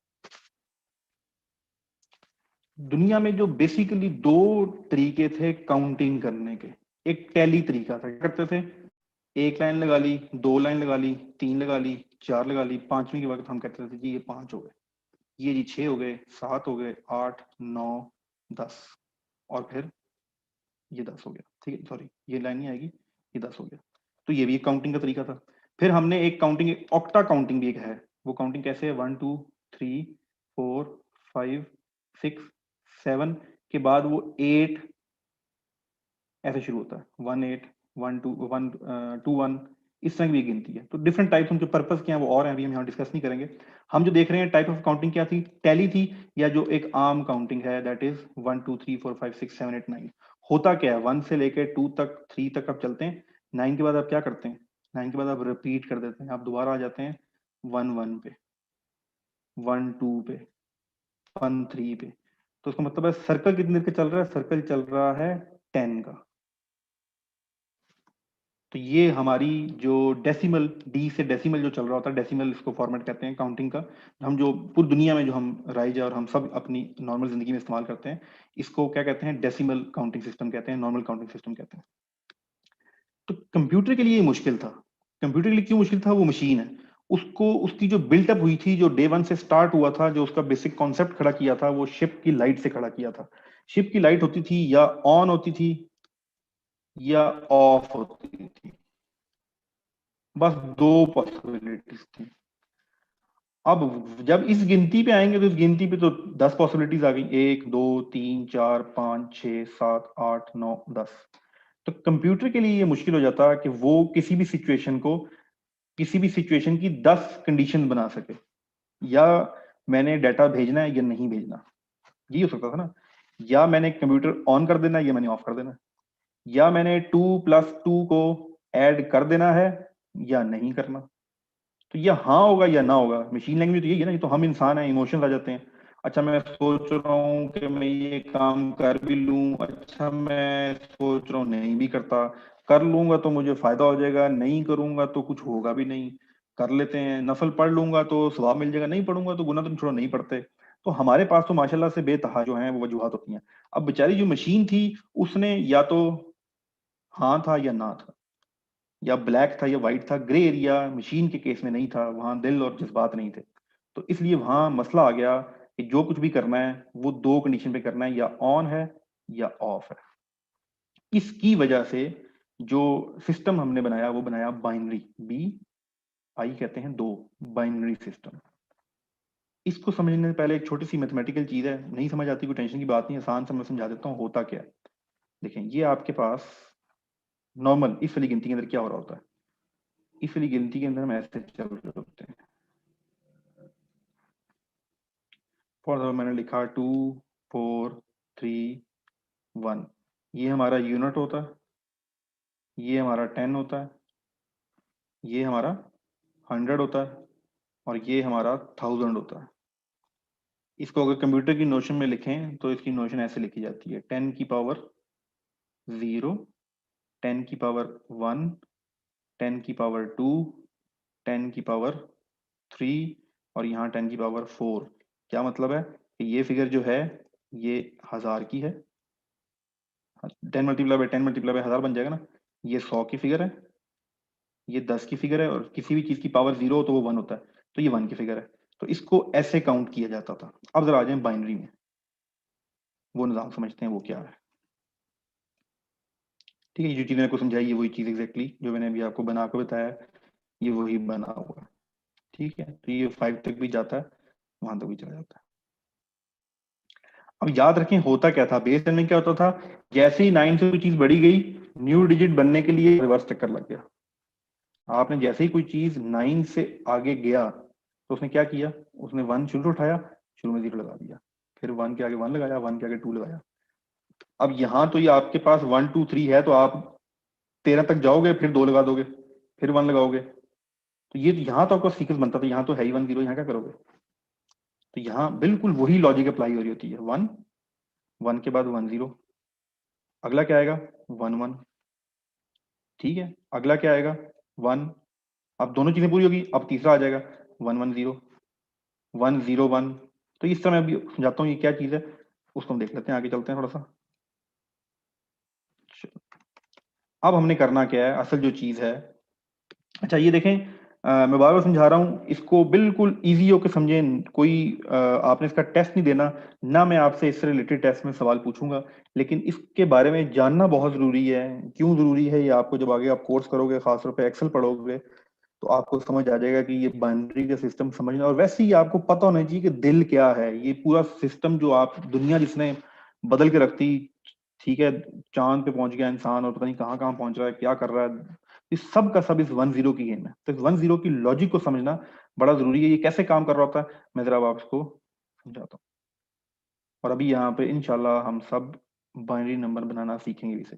दुनिया में जो बेसिकली दो तरीके थे काउंटिंग करने के, एक टैली तरीका था, क्या करते थे, 1 लाइन लगा ली, 2 लाइन लगा ली, 3 लगा ली, 4 लगा ली, 5वीं के वक्त हम कहते थे जी ये 5 हो गए, ये जी 6 हो गए, 7 हो गए, 8, 9, 10 और फिर ये 10 हो गया, ठीक है, सॉरी ये लाइन नहीं आएगी, ये 10 हो गया। तो ये भी एक काउंटिंग का तरीका था। फिर हमने एक काउंटिंग, ऑक्टा काउंटिंग भी एक है, वो काउंटिंग कैसे है, 1 2 3 4 5 6 7 के बाद वो 8 ऐसे शुरू होता है, 1 8 1 2 1 2 1, इस तरह की भी गिनती है। तो डिफरेंट टाइप्स, उनके पर्पस क्या है वो और हैं, अभी हम यहाँ डिस्कस नहीं करेंगे। हम जो देख रहे हैं टाइप ऑफ काउंटिंग क्या थी, टैली थी, या जो एक आम काउंटिंग है दैट इज 1 2 3 4 5 6 7 8 9। होता क्या है, 1 से लेकर 2 तक 3 तक आप चलते हैं, 9 के बाद आप क्या करते हैं, 9 के बाद आप रिपीट कर देते हैं, आप दोबारा आ जाते हैं 1 1 पे, 1 2 पे, 1 3 पे। तो उसका मतलब है सर्कल कितने देर का चल रहा है, सर्कल चल रहा है 10 का। तो ये हमारी जो डेसिमल, डी से डेसिमल जो चल रहा होता है, डेसिमल इसको फॉर्मेट कहते हैं काउंटिंग का, हम जो पूरी दुनिया में जो हम राइज और हम सब अपनी नॉर्मल जिंदगी में इस्तेमाल करते हैं, इसको क्या कहते हैं, डेसिमल काउंटिंग सिस्टम कहते हैं, नॉर्मल काउंटिंग सिस्टम कहते हैं। तो कंप्यूटर के लिए मुश्किल था। कंप्यूटर के लिए क्यों मुश्किल था, वो मशीन है, उसको उसकी जो बिल्टअप हुई थी, जो डे 1 से स्टार्ट हुआ था, जो उसका बेसिक कॉन्सेप्ट खड़ा किया था, वो शिप की लाइट से खड़ा किया था। शिप की लाइट होती थी या ऑन होती थी या ऑफ होती थी, बस 2 पॉसिबिलिटीज थी। अब जब इस गिनती पे आएंगे तो इस गिनती पे तो 10 पॉसिबिलिटीज आ गई, 1 2 3 4 5 6 7 8 9 10। तो कंप्यूटर के लिए ये मुश्किल हो जाता कि वो किसी भी सिचुएशन को, किसी भी सिचुएशन की 10 कंडीशन बना सके, या मैंने डाटा भेजना है या नहीं भेजना, ये हो सकता था ना, या मैंने कंप्यूटर ऑन कर देना है या मैंने ऑफ कर देना है, या मैंने 2+2 को ऐड कर देना है या नहीं करना। तो ये हाँ होगा या ना होगा, मशीन लैंग्वेज तो यही है ना, ये तो हम इंसान हैं, इमोशंस आ जाते हैं। अच्छा मैं सोच रहा हूँ कि मैं ये काम कर भी लूं, अच्छा मैं सोच रहा हूँ नहीं भी करता, कर लूंगा तो मुझे फायदा हो जाएगा, नहीं करूंगा तो कुछ होगा भी नहीं, कर लेते हैं, नफल पढ़ लूंगा तो सवाब मिल जाएगा, नहीं पढ़ूंगा तो गुना तो छोड़ो नहीं पढ़ते। तो हमारे पास तो माशाल्लाह से बेतहा जो है वो वजूहत होती हैं। अब बेचारी जो मशीन थी उसने या तो हाँ था या ना था, या ब्लैक था या व्हाइट था, ग्रे एरिया मशीन के केस में नहीं था, वहां दिल और जज्बात नहीं थे। तो इसलिए वहां मसला आ गया कि जो कुछ भी करना है वो 2 कंडीशन पे करना है, या ऑन है या ऑफ है। इसकी वजह से जो सिस्टम हमने बनाया वो बनाया बाइनरी, BI कहते हैं 2, बाइनरी सिस्टम। इसको समझने से पहले एक छोटी सी मैथमेटिकल चीज है, नहीं समझ आती कोई टेंशन की बात नहीं, आसान से मैं समझा देता हूँ होता क्या है। देखें ये आपके पास नॉर्मल इस वाली गिनती के अंदर क्या हो रहा होता है, इस वाली गिनती के अंदर हम ऐसे चल रहे होते हैं। फॉर एग्जाम्पल मैंने लिखा 2 4 3 1, ये हमारा यूनिट होता है, ये हमारा 10 होता है, ये हमारा 100 होता है, और ये हमारा 1000 होता है। इसको अगर कंप्यूटर की नोशन में लिखें तो इसकी नोशन ऐसे लिखी जाती है, 10 की पावर 0, 10 की पावर 1, 10 की पावर 2, 10 की पावर 3, और यहाँ 10 की पावर 4। क्या मतलब है कि ये फिगर जो है ये 1000 की है, 10 मल्टीप्लाई बाय 10 मल्टीप्लाई बाय 1000 बन जाएगा ना, ये 100 की फिगर है, ये 10 की फिगर है, और किसी भी चीज की पावर 0 हो तो वो 1 होता है, तो ये 1 की फिगर है। तो इसको ऐसे काउंट किया जाता था। अब जरा आ जाए बाइनरी में, वो निजाम समझते हैं वो क्या है। ठीक है, जो चीज मैंने को समझाई है वही चीज एग्जैक्टली जो मैंने अभी आपको बना के बताया, ये वही बना हुआ है। ठीक है, तो ये 5 तक भी जाता है, वहां तक भी चला जाता है। अब याद रखें होता क्या था, बेस 10 में क्या होता था, जैसे ही 9 से कोई चीज बढ़ी गई, न्यू डिजिट बनने के लिए रिवर्स चक्कर लग गया। आपने जैसे ही कोई चीज 9 से आगे गया तो उसने क्या किया, उसने 1 शुरू उठाया, शुरू में 0 लगा दिया, फिर 1 के आगे 1 लगाया, 1 के आगे 2 लगाया। अब यहाँ तो ये आपके पास 1 2 3 है, तो आप 13 तक जाओगे, फिर 2 लगा दोगे, फिर 1 लगाओगे, तो ये यहाँ तो आपका सीक्वेंस बनता था। यहाँ तो है ही 1 0, यहाँ क्या करोगे? तो यहाँ बिल्कुल वही लॉजिक अप्लाई हो रही होती है। 1 1 के बाद 1 0, अगला क्या आएगा? 1 1, ठीक है, अगला क्या आएगा? 1, अब दोनों चीजें पूरी होगी, अब तीसरा आ जाएगा 1 1 0 1 0 1। तो इस तरह मैं अभी समझाता हूँ ये क्या चीज है, उसको हम देख लेते हैं, आगे चलते हैं थोड़ा सा। अब हमने करना क्या है, असल जो चीज है, अच्छा ये देखें, मैं बार बार समझा रहा हूँ, इसको बिल्कुल इजी होकर समझें। कोई आपने इसका टेस्ट नहीं देना ना, मैं आपसे इससे रिलेटेड टेस्ट में सवाल पूछूंगा, लेकिन इसके बारे में जानना बहुत जरूरी है। क्यों जरूरी है ये आपको जब आगे आप कोर्स करोगे, खासतौर पे एक्सेल पढ़ोगे, तो आपको समझ आ जाएगा कि ये बाइनरी का सिस्टम समझना, और वैसे ही आपको पता होना चाहिए कि दिल क्या है। ये पूरा सिस्टम जो आप दुनिया जिसने बदल के रखती, ठीक है, चांद पे पहुंच गया इंसान और पता नहीं कहाँ कहाँ पहुंच रहा है, क्या कर रहा है, इस सब का सब इस 1 0 की गेम है। तो इस 1 0 की लॉजिक को समझना बड़ा जरूरी है, ये कैसे काम कर रहा होता है मैं जरा अब आपको समझाता हूँ। और अभी यहाँ पे इंशाल्लाह हम सब बाइनरी नंबर बनाना सीखेंगे इसे।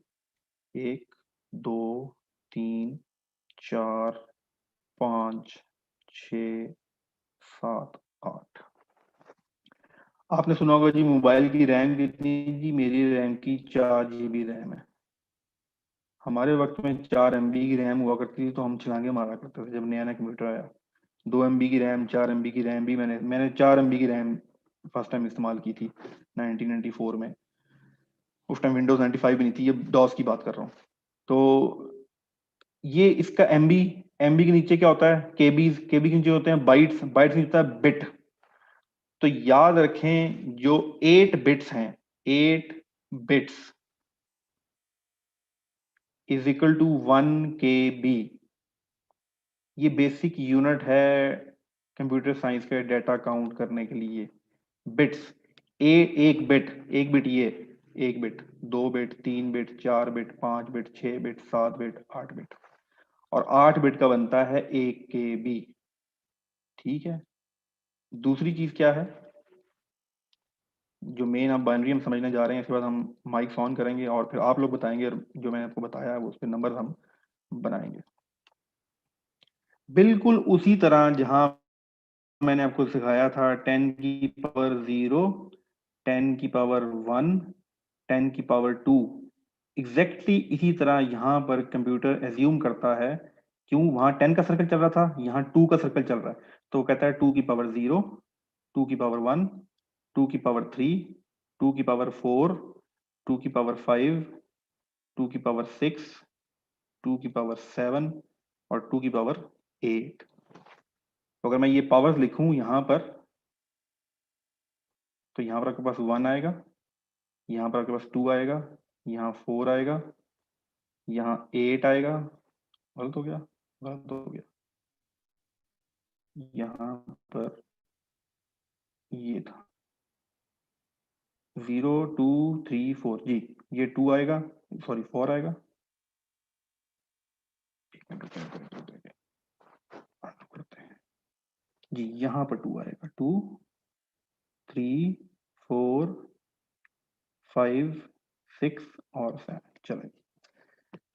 1 2 3 4 5 6 7 8। आपने सुना होगा जी मोबाइल की रैम कितनी? जी मेरी रैम की 4 GB रैम है। हमारे वक्त में 4 MB की रैम हुआ करती थी, तो हम छलांगे मारा करते थे जब नया नया कंप्यूटर आया। 2 MB की रैम, 4 MB की रैम भी मैंने 4 MB की रैम फर्स्ट टाइम इस्तेमाल की थी 1994 में। उस टाइम विंडोज 95 भी नहीं थी, ये डॉस की बात कर रहा हूँ। तो ये इसका एमबी के नीचे क्या होता है? केबी के नीचे होते हैं बाइट्स, बाइट्स नीचे होता है बिट। तो याद रखें जो 8 बिट्स हैं, 8 bits is equal to 1 KB। ये बेसिक यूनिट है कंप्यूटर साइंस के डाटा काउंट करने के लिए। बिट्स, एक बिट ये, एक bit, 2 bit, 3 bit, 4 bit, 5 bit, 6 bit, 7 bit, 8 bit, और 8 बिट का बनता है 1 KB। ठीक है, दूसरी चीज क्या है जो मेन आप बाइनरी हम समझने जा रहे हैं, इसके बाद हम माइक ऑन करेंगे और फिर आप लोग बताएंगे, और जो मैंने आपको बताया है वो उस पर नंबर हम बनाएंगे बिल्कुल उसी तरह जहां मैंने आपको सिखाया था 10 की पावर 0, 10 की पावर 1, 10 की पावर 2। एग्जैक्टली इसी तरह यहाँ पर कंप्यूटर एज्यूम करता है, क्यों वहां 10 का सर्कल चल रहा था, यहाँ 2 का सर्कल चल रहा है, तो वो कहता है 2 की पावर 0, 2 की पावर 1, 2 की पावर 3, 2 की पावर 4, 2 की पावर 5, 2 की पावर 6, 2 की पावर 7 और 2 की पावर 8। तो अगर मैं ये पावर्स लिखूं यहाँ पर, तो यहाँ पर आपके पास 1 आएगा, यहाँ पर आपके पास 2 आएगा, यहाँ 4 आएगा, यहाँ 8 आएगा, गलत हो गया, गलत हो गया, यहाँ पर ये था 0 2 3 4 जी, ये 2 आएगा, सॉरी 4 आएगा, करते हैं जी, यहाँ पर 2 आएगा, 2 3 4 5 6 और 7। चलेगी,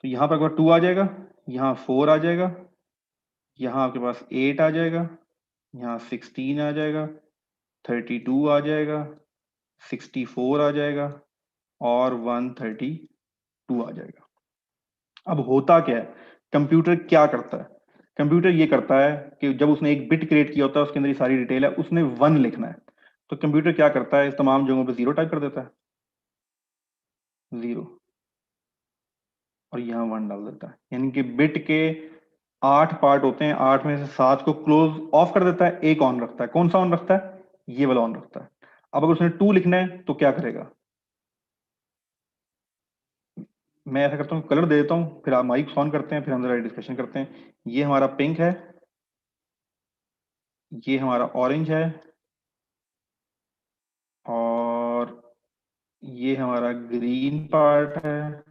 तो यहाँ पर अगर 2 आ जाएगा, यहाँ 4 आ जाएगा, यहाँ आपके पास 8 आ जाएगा, यहाँ 16 आ जाएगा, 32 आ जाएगा, 64 आ जाएगा और 132 आ जाएगा। अब होता क्या है, कंप्यूटर क्या करता है? कंप्यूटर ये करता है कि जब उसने एक बिट क्रिएट किया होता है, उसके अंदर ये सारी डिटेल है, उसने 1 लिखना है, तो कंप्यूटर क्या करता है, इस तमाम जगहों पे 0 टाइप कर देता है, 0, और यहाँ 1 डाल देता है। यानी कि बिट के 8 पार्ट होते हैं, 8 में से 7 को क्लोज ऑफ कर देता है, एक ऑन रखता है। कौन सा ऑन रखता है? ये वाला ऑन रखता है। अब अगर उसने 2 लिखना है तो क्या करेगा? मैं ऐसा करता हूँ, कलर दे देता हूँ, फिर आप माइक ऑन करते हैं, फिर हम जरा डिस्कशन करते हैं। ये हमारा पिंक है, ये हमारा ऑरेंज है, और ये हमारा ग्रीन पार्ट है,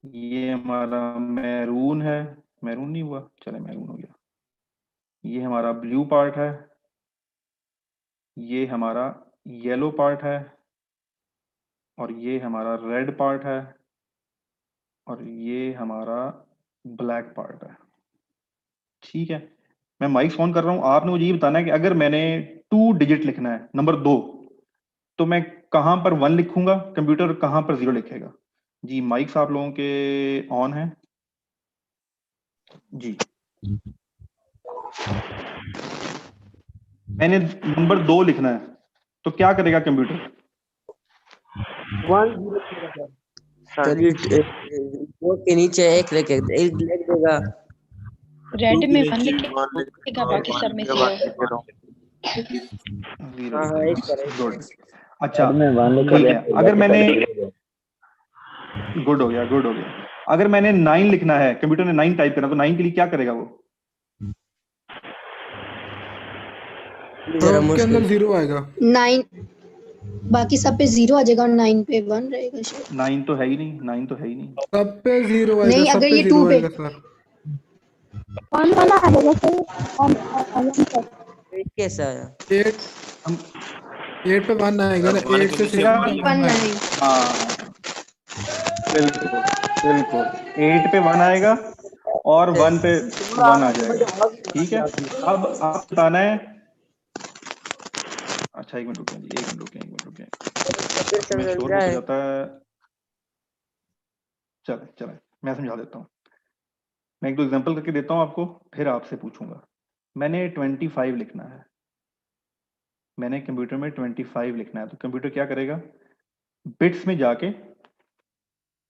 ये हमारा मैरून है, मैरून नहीं हुआ, चले मैरून हो गया, ये हमारा ब्लू पार्ट है, ये हमारा येलो पार्ट है और ये हमारा रेड पार्ट है और ये हमारा ब्लैक पार्ट है। ठीक है, मैं माइक ऑन कर रहा हूं, आपने मुझे ये बताना है कि अगर मैंने 2 डिजिट लिखना है, नंबर 2, तो मैं कहां पर 1 लिखूंगा, कंप्यूटर कहां पर 0 लिखेगा? जी माइक्स आप लोगों के ऑन है जी। मैंने नंबर 2 लिखना है तो क्या करेगा कंप्यूटर? 1 0 0 सर जी दो के नीचे एक लिख देगा। रेड में 1 वन लिखेगा, बाकी सब में 0। हाँ हाँ एक पर गुड। अच्छा रेड में 1 ठीक है, अगर मैंने गुड हो गया, गुड हो गया। अगर मैंने 9 लिखना है, कंप्यूटर ने 9 टाइप करना, तो 9 के लिए क्या करेगा वो? जरा उसके अंदर 0 आएगा। 9 बाकी सब पे 0 आ जाएगा और 9 पे 1 रहेगा शायद। 9 तो है ही नहीं, 9 तो है ही नहीं। सब पे 0 आएगा, नहीं, सब अगर पे ये 0 2 पे आएगा सर। कौन वाला आ जाएगा सर? कैसा है? 8 पे 1 आएगा ना, 8 से 6 1 नहीं। हाँ बिल्कुल बिल्कुल, 8 पे 1 आएगा और 1 पे 1 आ जाएगा। ठीक है, अब आप बताना है। अच्छा एक मिनट रुकें जी, एक मिनट रुकें, एक मिनट रुकें, मैं शोर हो जाता है। चले चले मैं समझा देता हूँ, मैं एक दो एग्जांपल करके देता हूँ आपको, फिर आपसे पूछूंगा। मैंने 25 लिखना है, मैंने कंप्यूटर में 25 लिखना है, तो कंप्यूटर क्या करेगा? बिट्स में जाके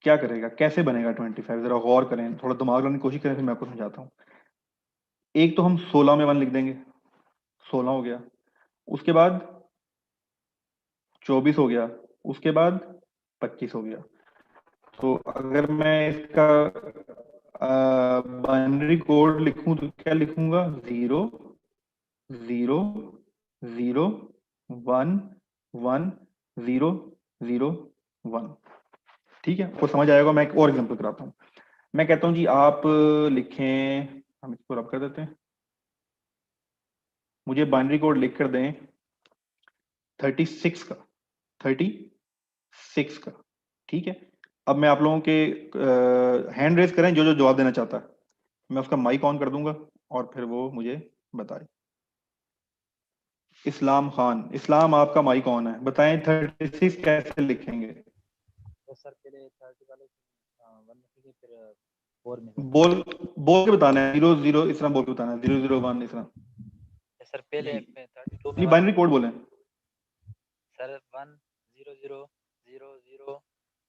क्या करेगा, कैसे बनेगा 25? जरा गौर करें, थोड़ा दिमाग लगाने की कोशिश करें, फिर मैं आपको समझाता हूँ। एक तो हम 16 में 1 लिख देंगे, 16 हो गया। उसके बाद 24 हो गया, उसके बाद 25 हो गया। तो अगर मैं इसका बाइनरी कोड लिखूं तो क्या लिखूंगा? 0 0 0 1 1 0 0 1। ठीक है, आपको समझ आएगा। मैं एक और एग्जांपल कराता हूँ। मैं कहता हूँ जी आप लिखें, हम इसको रब कर देते हैं, मुझे बाइनरी कोड लिख कर दें 36 का, 36 का। ठीक है, अब मैं आप लोगों के हैंड रेज करें जो जो जवाब देना चाहता है, मैं उसका माइक ऑन कर दूंगा और फिर वो मुझे बताए। इस्लाम खान, इस्लाम आपका माइक ऑन है, बताएं 36 कैसे लिखेंगे? तो सर पहले 30 वाले 1 लिखेंगे, फिर 4 में बोल बोल के बताना है, 0 0 इस तरह बोल के बताना है, 0 0 1 इस तरह। सर पहले मैं 32 में नहीं बाइनरी कोड बोलें सर 1 0 0 0 0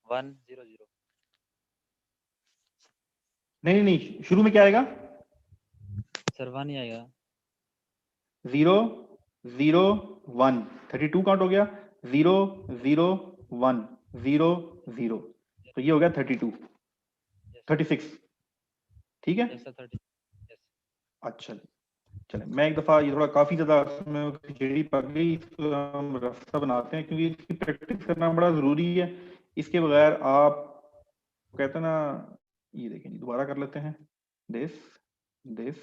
1 0 0। नहीं नहीं, शुरू में क्या आएगा? सर 1 ही आएगा। 0 0 1, 32 काउंट हो गया। 0 0 1 0 0, तो ये हो गया 32 36। ठीक है, यस सर 30। यस। अच्छा चले, मैं एक दफा, ये थोड़ा काफी ज्यादा इसमें खिचड़ी पक गई, इसको हम रास्ता बनाते हैं क्योंकि इसकी प्रैक्टिस करना बड़ा जरूरी है। इसके बगैर आप कहते हैं ना, ये देखें जी, दोबारा कर लेते हैं। दिस दिस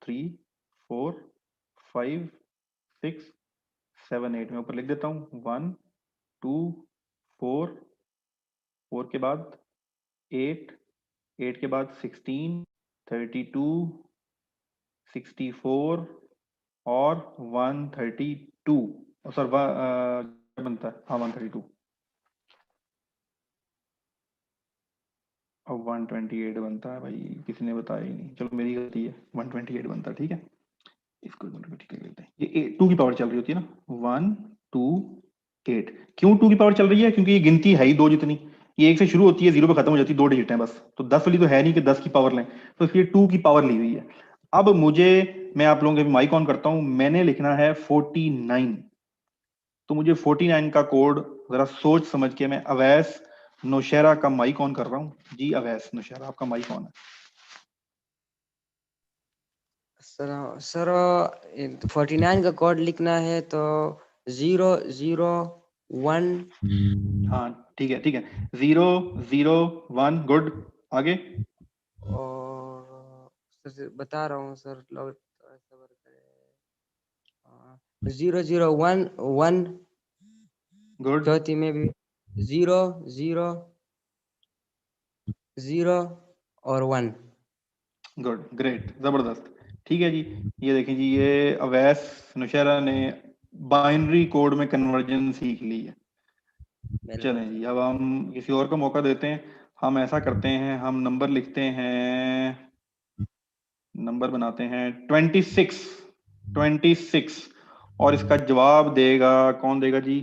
3 4 5 6 7 8 में ऊपर लिख देता हूँ 1 2 4 4 के बाद 8 8 के बाद 16 32 64 और 132, सर क्या बनता है? हाँ 132 और 128 बनता है। भाई किसी ने बताया ही नहीं, चलो मेरी गलती है, 128 बनता है। ठीक है, इसको ठीक कर लेते हैं। ये 2 की पावर चल रही होती है ना, 1 2 8। क्यों 2 की पावर चल रही है? क्योंकि ये गिनती है ही 2 जितनी, ये 1 से शुरू होती है, 0 पे खत्म हो जाती है, 2 डिजिट है बस। तो 10 वाली तो है नहीं कि 10 की पावर लें, तो इसलिए 2 की पावर ली हुई है। अब मुझे, मैं आप लोगों के माइक ऑन करता हूं, मैंने लिखना है 49। तो मुझे 49 का कोड जरा सोच समझ के, मैं अवैस नौशहरा का माइक ऑन कर रहा हूँ जी। अवैस नौशहरा आपका माइक ऑन है। सर 49 का कोड लिखना है तो 0 0 1। हाँ ठीक है ठीक है, 0 0 1 गुड। आगे और सर बता रहा हूँ सर, सबर करें। 001 गुड चौथी में भी 0 0 0 और 1। गुड, ग्रेट, जबरदस्त। ठीक है जी, ये देखें जी, ये अवैस नुशैरा ने बाइनरी कोड में कन्वर्जन सीख ली है। चलें जी, अब हम किसी और को मौका देते हैं। हम ऐसा करते हैं, हम नंबर लिखते हैं, नंबर बनाते हैं 26 और इसका जवाब देगा, कौन देगा जी?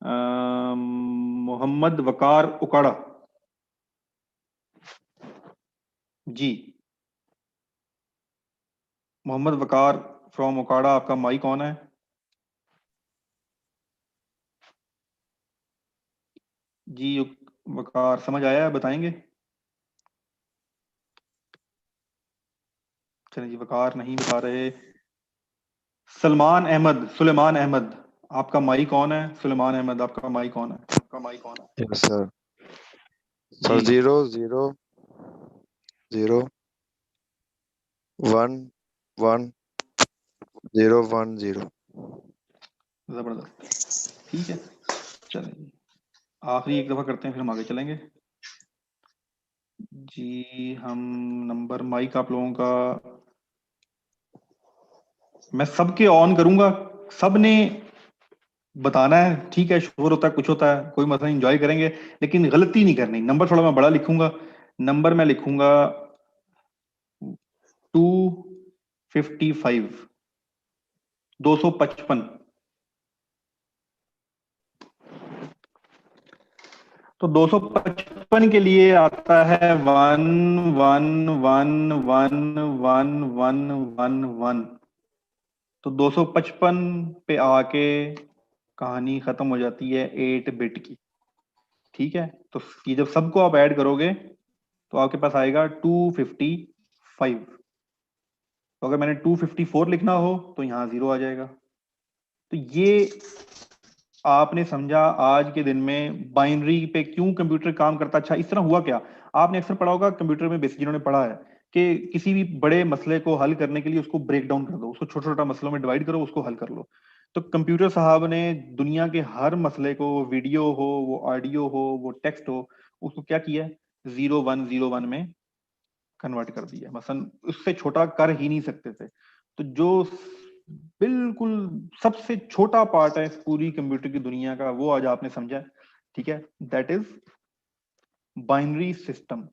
मोहम्मद वकार उकाड़ा जी। मोहम्मद वकार फ्रॉम उकाड़ा, आपका माइक कौन है? जी वकार, समझ आया, बताएंगे? चलिए जी, वकार नहीं बता रहे। सुलेमान अहमद, आपका माइक कौन है? सुलेमान अहमद, आपका माइक कौन है? आपका माइक कौन है? Yes sir. सर जी 0 0 0 1 1 0 1 0। जबरदस्त, ठीक है। चलें जी, आखिरी एक दफा करते हैं, फिर हम आगे चलेंगे जी। हम नंबर, माइक आप लोगों का मैं सबके ऑन करूंगा, सबने बताना है, ठीक है? शोर होता है, कुछ होता है, कोई मसला, एंजॉय करेंगे, लेकिन गलती नहीं करनी। नंबर थोड़ा मैं बड़ा लिखूंगा, नंबर मैं लिखूंगा 255, 255। तो 255 के लिए आता है 1 1 1 1 1 1 1 1। तो 255 पे आके कहानी खत्म हो जाती है 8 बिट की, ठीक है? तो ये जब सबको आप ऐड करोगे तो आपके पास आएगा 255। तो अगर मैंने 254 लिखना हो तो यहाँ 0 आ जाएगा। तो ये आपने समझा आज के दिन में बाइनरी पे क्यों कंप्यूटर काम करता। अच्छा, इस तरह हुआ क्या, आपने अक्सर पढ़ा होगा कंप्यूटर में, बेसिक जिन्होंने पढ़ा है, कि किसी भी बड़े मसले को हल करने के लिए उसको ब्रेक डाउन कर दो, उसको छोटा छोटा मसलों में डिवाइड करो, उसको हल कर लो। तो कंप्यूटर साहब ने दुनिया के हर मसले को, वीडियो हो, वो ऑडियो हो, वो टेक्स्ट हो, उसको क्या किया? 0101 में कन्वर्ट कर दिया। मसलन उससे छोटा कर ही नहीं सकते थे। तो जो बिल्कुल सबसे छोटा पार्ट है इस पूरी कंप्यूटर की दुनिया का, वो आज आपने समझा, ठीक है? That is binary system.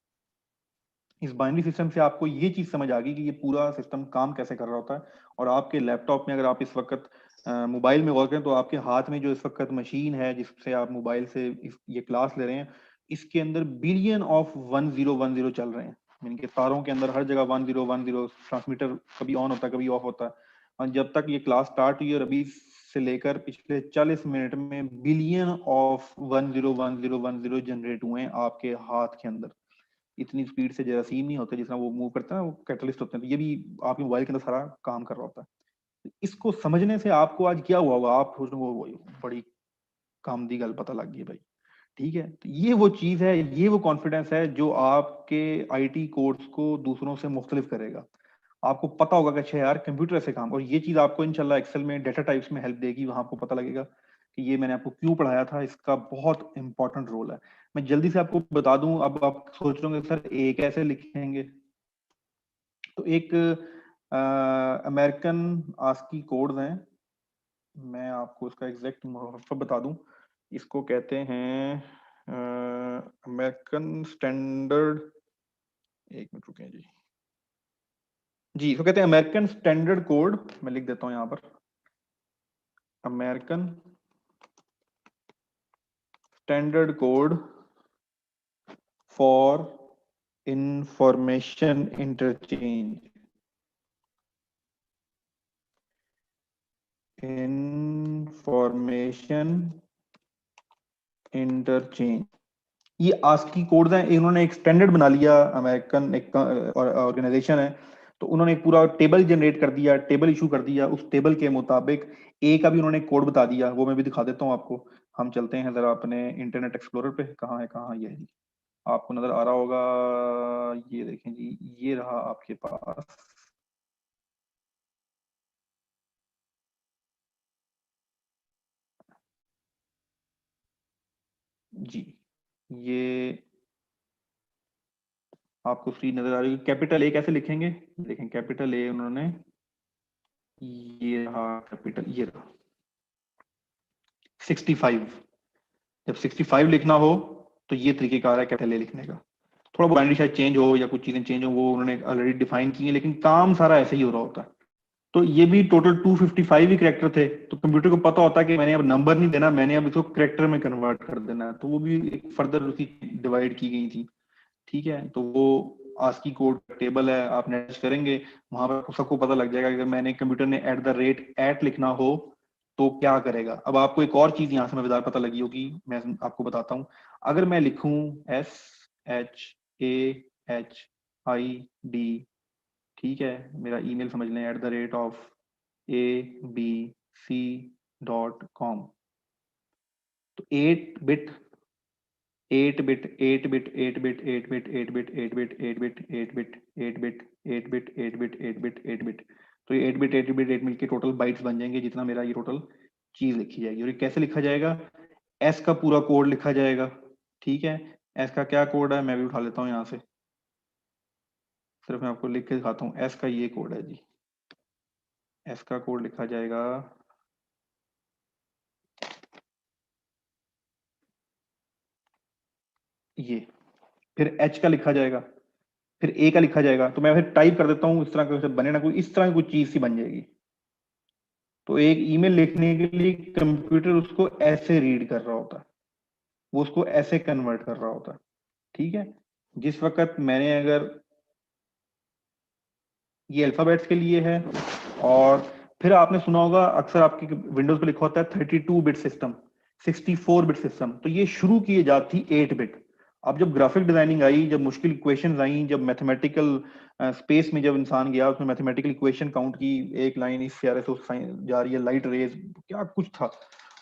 इस बाइनरी सिस्टम से आपको ये चीज समझ आ गई कि ये पूरा सिस्टम काम कैसे कर रहा होता है। और आपके लैपटॉप में, अगर आप इस वक्त मोबाइल में गौर करें, तो आपके हाथ में जो इस वक्त मशीन है जिससे आप मोबाइल से ये क्लास ले रहे हैं, इसके अंदर बिलियन ऑफ 1010 चल रहे हैं। इनके तारों के अंदर हर जगह 1010, ट्रांसमीटर कभी ऑन होता है, कभी ऑफ होता है। और जब तक ये क्लास स्टार्ट हुई और अभी से लेकर पिछले 40 मिनट में बिलियन ऑफ 1010 जनरेट हुए हैं आपके हाथ के अंदर। इतनी स्पीड से जरासीम नहीं होते, जितना वो मूव करते हैं, वो कैटलिस्ट होते हैं। तो ये भी आपके मोबाइल के अंदर सारा काम कर रहा होता है। इसको समझने से आपको आज क्या हुआ होगा, आप सोच रहे हो वो बड़ी काम दी गल पता लग गई भाई, ठीक है? तो ये वो चीज है, ये वो कॉन्फिडेंस है जो आपके आईटी कोर्स को दूसरों से मुख्तलिफ करेगा। आपको पता होगा कि अच्छा यार कंप्यूटर ऐसे काम, और ये चीज आपको इंशाल्लाह एक्सेल में, डेटा टाइप्स में हेल्प देगी। वहां आपको पता लगेगा कि ये मैंने आपको क्यों पढ़ाया था, इसका बहुत इंपॉर्टेंट रोल है। मैं जल्दी से आपको बता दूं, अब आप सोच रहे होंगे सर ए कैसे लिखेंगे। तो एक अमेरिकन आस्की कोड्स हैं, मैं आपको इसका एग्जैक्ट मुहर्रफ बता दूं। इसको कहते हैं अमेरिकन स्टैंडर्ड, एक मिनट रुकें जी, इसको कहते हैं अमेरिकन स्टैंडर्ड कोड। मैं लिख देता हूं यहां पर, American standard code for information interchange, information interchange. ये आस्की कोड्स हैं, इन्होंने एक स्टैंडर्ड बना लिया, अमेरिकन एक ऑर्गेनाइजेशन है। तो उन्होंने एक पूरा टेबल जनरेट कर दिया, टेबल इशू कर दिया, उस टेबल के मुताबिक ए का भी उन्होंने कोड बता दिया, वो मैं भी दिखा देता हूँ आपको। हम चलते हैं जरा अपने इंटरनेट एक्सप्लोरर पे, कहाँ है, कहाँ, ये है जी, आपको नजर आ रहा होगा, ये देखें जी, ये रहा आपके पास जी ये आपको स्क्रीन नजर आ रही है। कैपिटल ए कैसे लिखेंगे, देखें कैपिटल ए उन्होंने ये रहा, कैपिटल ये रहा 65। जब 65 लिखना हो तो ये तरीकेकार है कैपिटल ए लिखने का। थोड़ा बहुत बाइनरी शायद चेंज हो या कुछ चीजें चेंज हो, वो उन्होंने ऑलरेडी डिफाइन की है, लेकिन काम सारा ऐसे ही हो रहा होता है। तो ये भी टोटल 255 ही कैरेक्टर थे, तो कंप्यूटर को पता होता है कि मैंने अब नंबर नहीं देना, मैंने अब इसको कैरेक्टर में कन्वर्ट कर देना है। तो वो भी एक फर्दर उसकी डिवाइड की गई थी। ठीक है, तो वो आस्की कोड टेबल है, आप नेट करेंगे वहां पर सबको पता लग जाएगा। अगर मैंने कंप्यूटर ने @@ लिखना हो तो क्या करेगा। अब आपको एक और चीज यहाँ से मजेदार पता लगी होगी, मैं आपको बताता हूँ। अगर मैं लिखूं SHAHID, ठीक है, मेरा ईमेल समझ लें @abc.com, तो 8 bit 8 bit 8 bit 8 bit 8 bit 8 bit 8 bit 8 bit 8 bit 8 bit 8 bit 8 bit 8 bit 8 bit, तो ये 8 बिट 8 बिट 8 मिलके टोटल बाइट्स बन जाएंगे, जितना मेरा ये टोटल चीज लिखी जाएगी। और ये कैसे लिखा जाएगा, एस का पूरा कोड लिखा जाएगा। ठीक है, एस का क्या कोड है मैं भी उठा लेता हूँ यहाँ से, सिर्फ मैं आपको लिख के दिखाता हूँ। एस का ये कोड है जी, एस का कोड लिखा जाएगा ये, फिर एच का लिखा जाएगा, फिर ए का लिखा जाएगा। तो मैं फिर टाइप कर देता हूँ, इस तरह का बने ना कोई, इस तरह की कुछ चीज सी बन जाएगी। तो एक ईमेल लिखने के लिए कंप्यूटर उसको ऐसे रीड कर रहा होता है, वो उसको ऐसे कन्वर्ट कर रहा होता है। ठीक है, जिस वक्त मैंने अगर ये अल्फाबेट्स के लिए है, और फिर आपने सुना होगा अक्सर आपके विंडोज पे लिखा होता है 32 बिट सिस्टम, 64 बिट सिस्टम, तो ये शुरू की जाती 8 बिट। अब जब ग्राफिक डिजाइनिंग आई, जब मुश्किल इक्वेशंस आई, जब मैथमेटिकल स्पेस में जब इंसान गया, उसमें मैथमेटिकल इक्वेशन काउंट की, एक लाइन इस सियारे से जा रही है, लाइट रेज क्या कुछ था,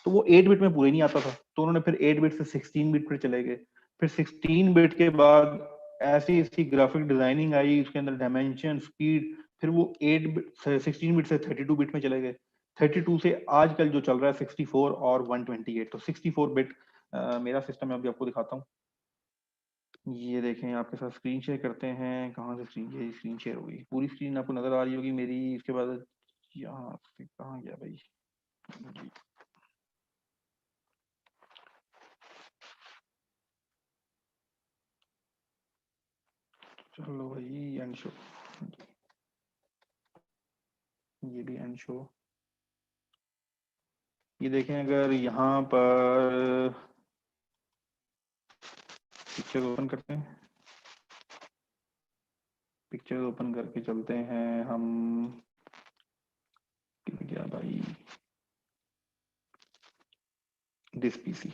तो वो 8 बिट में पूरे नहीं आता था। तो उन्होंने फिर 8 बिट से 16 बिट पर चले गए। फिर 16 बिट के बाद ऐसी ऐसी ग्राफिक डिजाइनिंग आई, उसके अंदर डायमेंशन, स्पीड, फिर वो 8 बिट 16 बिट से 32 बिट में चले गए। 32 से आजकल जो चल रहा है 64 और 128। तो 64 बिट मेरा सिस्टम है, अभी आपको दिखाता हूँ। ये देखें, आपके साथ स्क्रीन शेयर करते हैं। कहाँ से स्क्रीन, ये स्क्रीन शेयर होगी, पूरी स्क्रीन आपको नजर आ रही होगी मेरी। इसके बाद यहाँ से कहाँ गया भाई, चलो भाई एंड शो, ये भी एंड शो। ये देखें, अगर यहाँ पर पिक्चर ओपन करते हैं, पिक्चर ओपन करके चलते हैं हम, क्या भाई, दिस पीसी,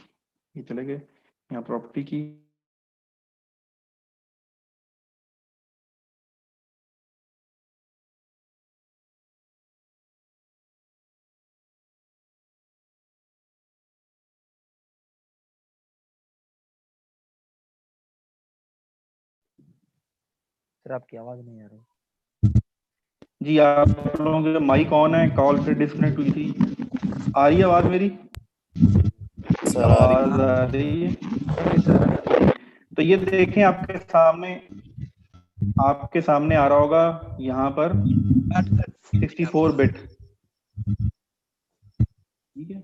ये चले गए यहाँ प्रॉपर्टी की। सर आपकी आवाज नहीं आ रही जी, आप लोगों के माइक ऑन है, कॉल से डिस्कनेक्ट हुई थी। आ रही है आवाज मेरी? आवाज आ रही है। तो ये देखें, आपके सामने आ रहा होगा यहाँ पर 64 बिट। ठीक है,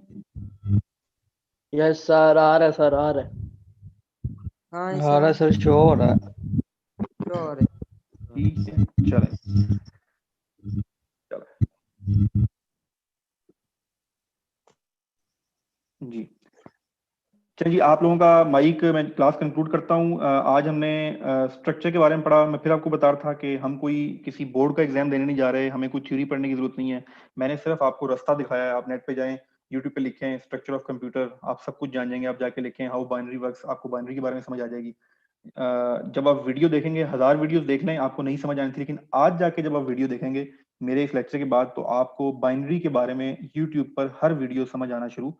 यस सर, आ रहा है सर, आ रहा है। हाँ आ रहा है सर, शो हो रहा है। ठीक है, चले जी। चलिए, आप लोगों का माइक, मैं क्लास कंक्लूड करता हूँ। आज हमने स्ट्रक्चर के बारे में पढ़ा। मैं फिर आपको बता रहा था कि हम कोई किसी बोर्ड का एग्जाम देने नहीं जा रहे, हमें कोई थ्योरी पढ़ने की जरूरत नहीं है। मैंने सिर्फ आपको रास्ता दिखाया है। आप नेट पे जाएं, यूट्यूब पे लिखें स्ट्रक्चर ऑफ कंप्यूटर, आप सब कुछ जान जाएंगे। आप जाके लिखें हाउ बाइनरी वर्क्स, आपको बाइनरी के बारे में समझ आ जाएगी। जब आप वीडियो देखेंगे, 1000 वीडियोस देख लें, आपको नहीं समझ आनी थी, लेकिन आज जाके जब आप वीडियो देखेंगे मेरे इस लेक्चर के बाद, तो आपको बाइनरी के बारे में यूट्यूब पर हर वीडियो समझ आना शुरू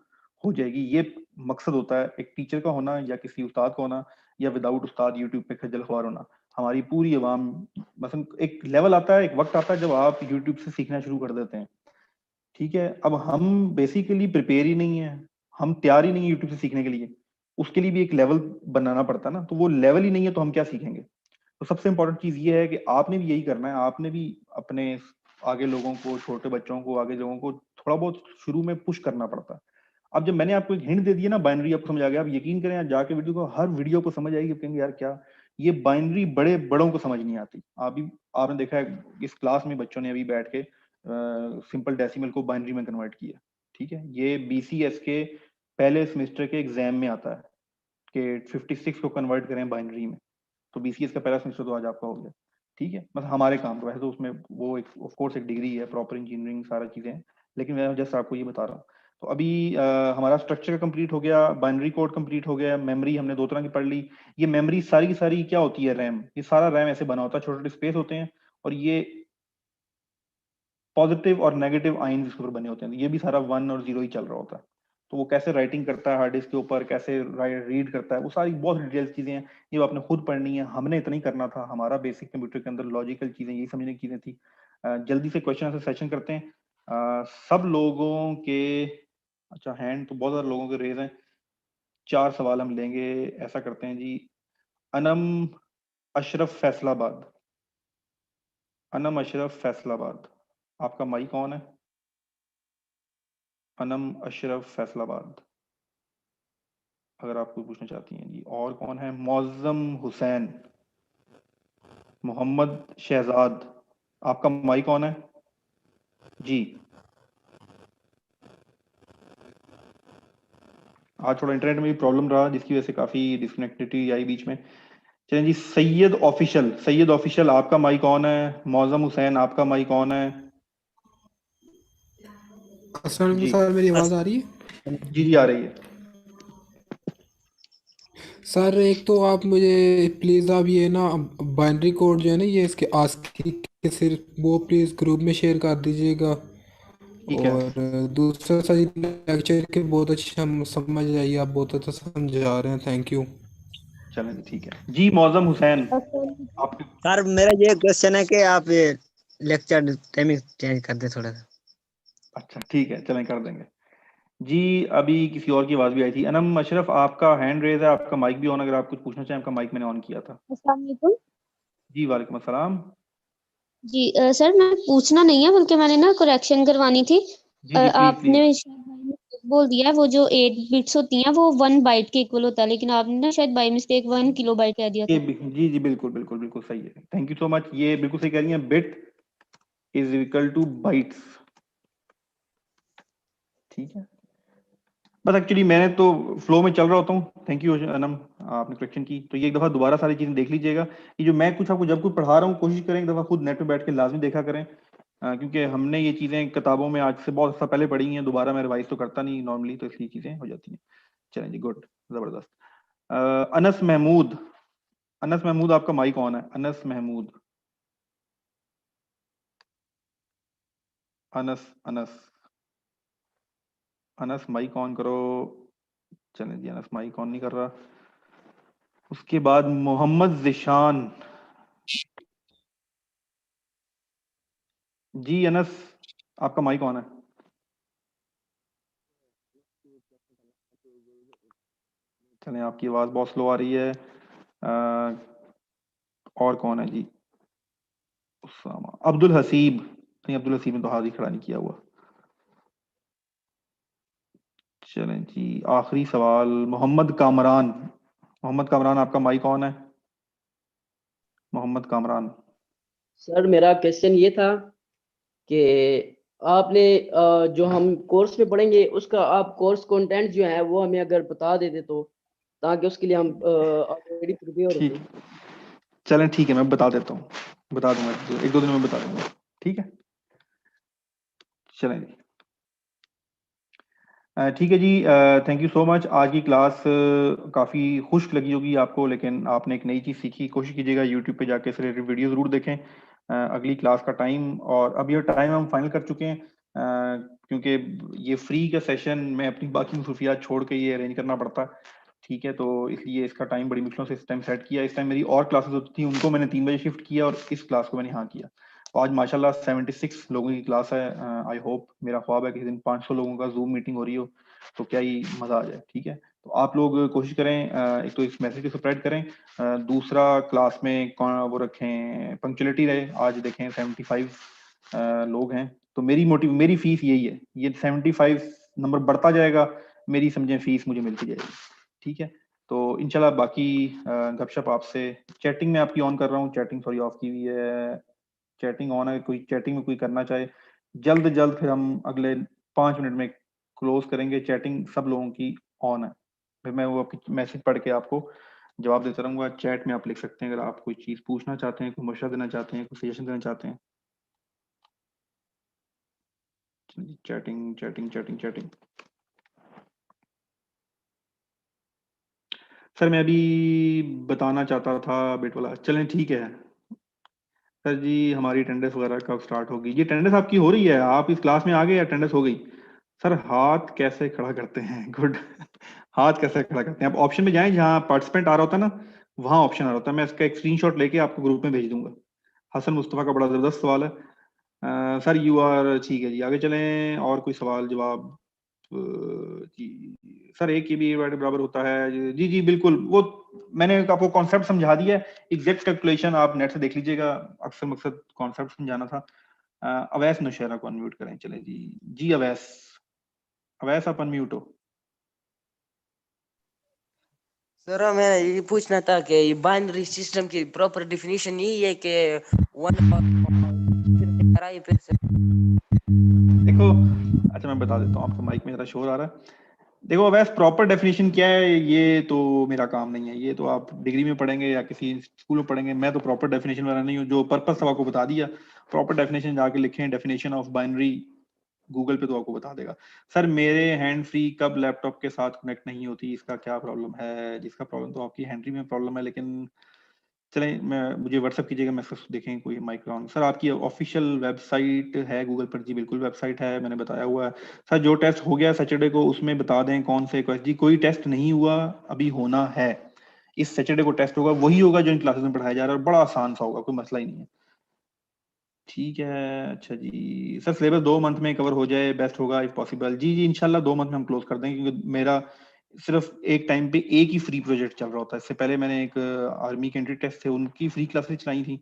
हो जाएगी। ये मकसद होता है एक टीचर का होना, या किसी उस्ताद का होना, या विदाउट उस्ताद यूट्यूब पे खज्जल ख्वार होना। हमारी पूरी आवाम, मसलन एक लेवल आता है, एक वक्त आता है जब आप यूट्यूब से सीखना शुरू कर देते हैं। ठीक है, अब हम बेसिकली प्रिपेयर ही नहीं है, हम तैयार ही नहीं है यूट्यूब से सीखने के लिए। उसके लिए भी एक लेवल बनाना पड़ता है ना, तो वो लेवल ही नहीं है तो हम क्या सीखेंगे। तो सबसे इंपॉर्टेंट चीज ये है कि आपने भी यही करना है, आपने भी अपने आगे लोगों को, छोटे बच्चों को, आगे लोगों को थोड़ा बहुत शुरू में पुश करना पड़ता है। अब जब मैंने आपको एक हिंट दे दिया ना, बाइनरी आपको समझ आ गया, आप यकीन करें आप जाके वीडियो को, हर वीडियो को समझ आएगी, कहेंगे यार क्या ये बाइनरी बड़ों को समझ नहीं आती। अभी आपने देखा है इस क्लास में बच्चों ने अभी बैठ के सिंपल डेसिमल को बाइनरी में कन्वर्ट किया, ठीक है। ये BCS के पहले सेमेस्टर के एग्जाम में आता है कि 56 को कन्वर्ट करें बाइनरी में, तो BCS का पहला सेमेस्टर तो आज आपका हो गया, ठीक है। मतलब हमारे काम का, वैसे तो उसमें वो एक ऑफ कोर्स एक डिग्री है, प्रॉपर इंजीनियरिंग सारा चीजें हैं, लेकिन मैं जस्ट आपको ये बता रहा हूँ। तो अभी हमारा स्ट्रक्चर कंप्लीट हो गया, बाइनरी कोड कंप्लीट हो गया, मेमोरी हमने 2 तरह की पढ़ ली। ये मेमोरी सारी की सारी क्या होती है, रैम, ये सारा रैम ऐसे बना होता है, छोटे छोटे स्पेस होते हैं और ये पॉजिटिव और नेगेटिव आयन इसके ऊपर बने होते हैं, ये भी सारा 1 और 0 ही चल रहा होता है। तो वो कैसे राइटिंग करता है हार्ड डिस्क के ऊपर, कैसे रीड करता है, वो सारी बहुत डिटेल चीजें हैं, ये आपने खुद पढ़नी है, हमने इतना ही करना था। हमारा बेसिक कंप्यूटर के अंदर लॉजिकल चीजें, यही समझने की चीजें थी। जल्दी से क्वेश्चन आंसर सेशन करते हैं। सब लोगों के, अच्छा हैंड तो बहुत सारे लोगों के रेज हैं, 4 सवाल हम लेंगे। ऐसा करते हैं जी, अनम अशरफ फैसलाबाद, अनम अशरफ फैसलाबाद, आपका माइक कौन है? अनम अशरफ फैसलाबाद, अगर आप कुछ पूछना चाहती हैं जी। और कौन है? मौजम हुसैन, मोहम्मद शहजाद, आपका माइक कौन है जी? आज थोड़ा इंटरनेट में भी प्रॉब्लम रहा, जिसकी वजह से काफी डिस्कनेक्टिविटी आई बीच में। चलिए जी, सैयद ऑफिशियल, सैयद ऑफिशियल आपका माइक कौन है? मौजम हुसैन आपका माइक कौन है अस्सलाम जी? सर, मेरी आवाज़ आ रही है? जी जी आ रही है। सर एक तो आप मुझे प्लीज़ आप ये ना बाइनरी कोड जो है ना ये इसके आस्की के सिर्फ वो प्लीज़ ग्रुप में शेयर कर दीजिएगा। ठीक है, और दूसरा सर लेक्चर के बहुत अच्छे हम समझ आइए, आप बहुत अच्छा समझा रहे हैं, थैंक यू। चलें जी, ठीक है जी। मौजम हुसैन आप, सर मेरा ये क्वेश्चन है कि आप ये लेक्चर टाइमिंग चेंज कर दे थोड़ा सा। अच्छा ठीक है, चलें कर देंगे जी। अभी किसी और की आवाज भी आई थी। अनम अशरफ आपका हैंड रेज है, आपका माइक भी ऑन, अगर आप कुछ पूछना चाहें, आपका माइक मैंने ऑन किया था। अस्सलाम वालेकुम जी वालेकुम अस्सलाम। जी। सर मैं पूछना नहीं है बल्कि मैंने ना करेक्शन करवानी थी। जी जी प्लीज आपने प्लीज। शायद बाई मिस्टेक बोल दिया है, वो जो 8 बिट्स होती हैं वो 1 बाइट के इक्वल होता है, लेकिन आपने ना शायद बाई मिस्टेक 1 किलोबाइट कह दिया था। जी जी बिल्कुल बिल्कुल बिल्कुल सही है, थैंक यू सो मच। ये बिल्कुल सही कह रही हैं, bit is equal two bytes, ठीक है। बस एक्चुअली मैंने तो फ्लो में चल रहा होता हूँ। थैंक यू अनम, आपने करेक्शन की। तो ये एक दफा दोबारा सारी चीजें देख लीजिएगा। ये जो मैं कुछ आपको जब कुछ पढ़ा रहा हूँ, कोशिश करें एक दफा खुद नेट पे बैठ के लाजमी देखा करें, क्योंकि हमने ये चीजें किताबों में आज से बहुत सा पहले पढ़ी हैं, दोबारा मैं रिवाइज तो करता नहीं नॉर्मली, तो इसलिए चीजें हो जाती हैं। चलें जी, गुड, जबरदस्त। अनस महमूद, अनस महमूद आपका माइक ऑन है। अनस महमूद, अनस अनस अनस माइक ऑन करो। चलें जी, अनस माइक ऑन नहीं कर रहा। उसके बाद मोहम्मद जिशान, जी अनस आपका माइक ऑन है। चलें, आपकी आवाज बहुत स्लो आ रही है। और कौन है जी? उसामा, अब्दुल हसीब, नहीं अब्दुल हसीब ने तो हाथ ही खड़ा नहीं किया हुआ। चलें जी, आखिरी सवाल मोहम्मद कामरान, मोहम्मद कामरान आपका माइक ऑन है। मोहम्मद कामरान, सर मेरा क्वेश्चन ये था कि आपने जो हम कोर्स में पढ़ेंगे उसका आप कोर्स कंटेंट जो है वो हमें अगर बता देते तो, ताकि उसके लिए हम ऑलरेडी प्रिपेयर होते। ठीक, चलें ठीक है, मैं बता देता हूँ, बता दूंगा, एक दो दिन में बता दूंगा, ठीक है। चलें जी, ठीक है जी, थैंक यू सो मच। आज की क्लास काफ़ी खुश्क लगी होगी आपको, लेकिन आपने एक नई चीज़ सीखी। कोशिश कीजिएगा यूट्यूब पे जाके इससे रिलेटेड वीडियो ज़रूर देखें। अगली क्लास का टाइम, और अब ये टाइम हम फाइनल कर चुके हैं, क्योंकि ये फ्री का सेशन मैं अपनी बाकी मसरूफियात छोड़ के ये अरेंज करना पड़ता, ठीक है। तो इसलिए इसका टाइम बड़ी मुश्किलों से इस टाइम सेट किया। इस टाइम मेरी और क्लासेस होती थी, उनको मैंने 3 बजे शिफ्ट किया और इस क्लास को मैंने यहाँ किया। तो आज माशाल्लाह 76 लोगों की क्लास है। आई होप, मेरा ख्वाब है किसी दिन 500 लोगों का जूम मीटिंग हो रही हो, तो क्या ही मजा आ जाए। ठीक है, तो आप लोग कोशिश करें, एक तो इस मैसेज को स्प्रेड करें, दूसरा क्लास में वो रखें, पंक्चुअलिटी रहे। आज देखें 75 लोग हैं, तो मेरी फीस यही है, ये 75 नंबर बढ़ता जाएगा, मेरी समझें फीस मुझे मिलती जाएगी। ठीक है, तो इंशाल्लाह बाकी गपशप आपसे चैटिंग में आपकी ऑन कर रहा हूँ, चैटिंग सॉरी ऑफ की हुई है, चैटिंग ऑन है, कोई चैटिंग में कोई करना चाहे जल्द फिर हम अगले 5 मिनट में क्लोज करेंगे। चैटिंग सब लोगों की ऑन है, फिर मैं वो आपकी मैसेज पढ़ के आपको जवाब देता रहूंगा। चैट में आप लिख सकते हैं अगर आप कोई चीज पूछना चाहते हैं, कोई मशवरा देना चाहते हैं, कोई सजेशन देना चाहते हैं। Chatting chatting chatting chatting. Sir मैं अभी बताना चाहता था बेट वाला, चलें ठीक है सर जी, हमारी अटेंडेंस वगैरह कब स्टार्ट होगी? ये अटेंडेंस आपकी हो रही है, आप इस क्लास में आ गए, अटेंडेंस हो गई। सर हाथ कैसे खड़ा करते हैं? गुड हाथ कैसे खड़ा करते हैं? आप ऑप्शन में जाएं, जहाँ पार्टिसिपेंट आ रहा होता है ना, वहाँ ऑप्शन आ रहा होता है, मैं इसका एक स्क्रीनशॉट लेके आपको ग्रुप में भेज दूंगा। हसन मुस्तफ़ा का बड़ा ज़बरदस्त सवाल है। सर यू आर, ठीक है जी, आगे चलें। और कोई सवाल जवाब? जी सर, एक की भी बराबर होता है, जी जी बिल्कुल, वो मैंने आपको कॉन्सेप्ट समझा दिया है, एग्जैक्ट कैलकुलेशन आप नेट से देख लीजिएगा, अक्सर मकसद कॉन्सेप्ट समझाना था। अवैस नौशेरा को अनम्यूट करें, चले जी। जी अवैस, अवैस आप अनम्यूट हो। सर मैं ये पूछना था कि ये बाइनरी सिस्टम की प्रॉपर डेफिनेशन यही है कि फिर से देखो, अच्छा मैं बता देता हूँ आपको, माइक में जरा शोर आ रहा है। देखो अवैस, प्रॉपर डेफिनेशन क्या है ये तो मेरा काम नहीं है, ये तो आप डिग्री में पढ़ेंगे या किसी स्कूल में पढ़ेंगे, मैं तो प्रॉपर डेफिनेशन वाला नहीं हूँ। जो पर्पस सब आपको बता दिया, प्रॉपर डेफिनेशन जाके लिखें, डेफिनेशन ऑफ बाइनरी गूगल पे तो आपको बता देगा। सर मेरे हैंड फ्री कब लैपटॉप के साथ कनेक्ट नहीं होती, इसका क्या प्रॉब्लम है? जिसका प्रॉब्लम तो आपकी हैंड फ्री में प्रॉब्लम है, लेकिन चलें मैं मुझे व्हाट्सअप कीजिएगा, मैसेज देखें कोई माइक्रोन। सर आपकी ऑफिशियल वेबसाइट है गूगल पर? जी बिल्कुल वेबसाइट है, मैंने बताया हुआ है। सर जो टेस्ट हो गया सैटरडे को उसमें बता दें कौन से क्वेश्चन? जी कोई टेस्ट नहीं हुआ, अभी होना है, इस सैटरडे को टेस्ट होगा, वही होगा जो इन क्लासेस में पढ़ाया जा रहा है, और बड़ा आसान सा होगा, कोई मसला ही नहीं है। ठीक है, अच्छा जी। सर सिलेबस 2 मंथ में कवर हो जाए बेस्ट होगा इफ पॉसिबल। जी जी इंशाल्लाह 2 मंथ में हम क्लोज कर देंगे, क्योंकि मेरा सिर्फ एक टाइम पे एक ही फ्री प्रोजेक्ट चल रहा होता है। इससे पहले मैंने एक आर्मी के एंट्री टेस्ट थे, उनकी फ्री क्लासेस चलाई थी,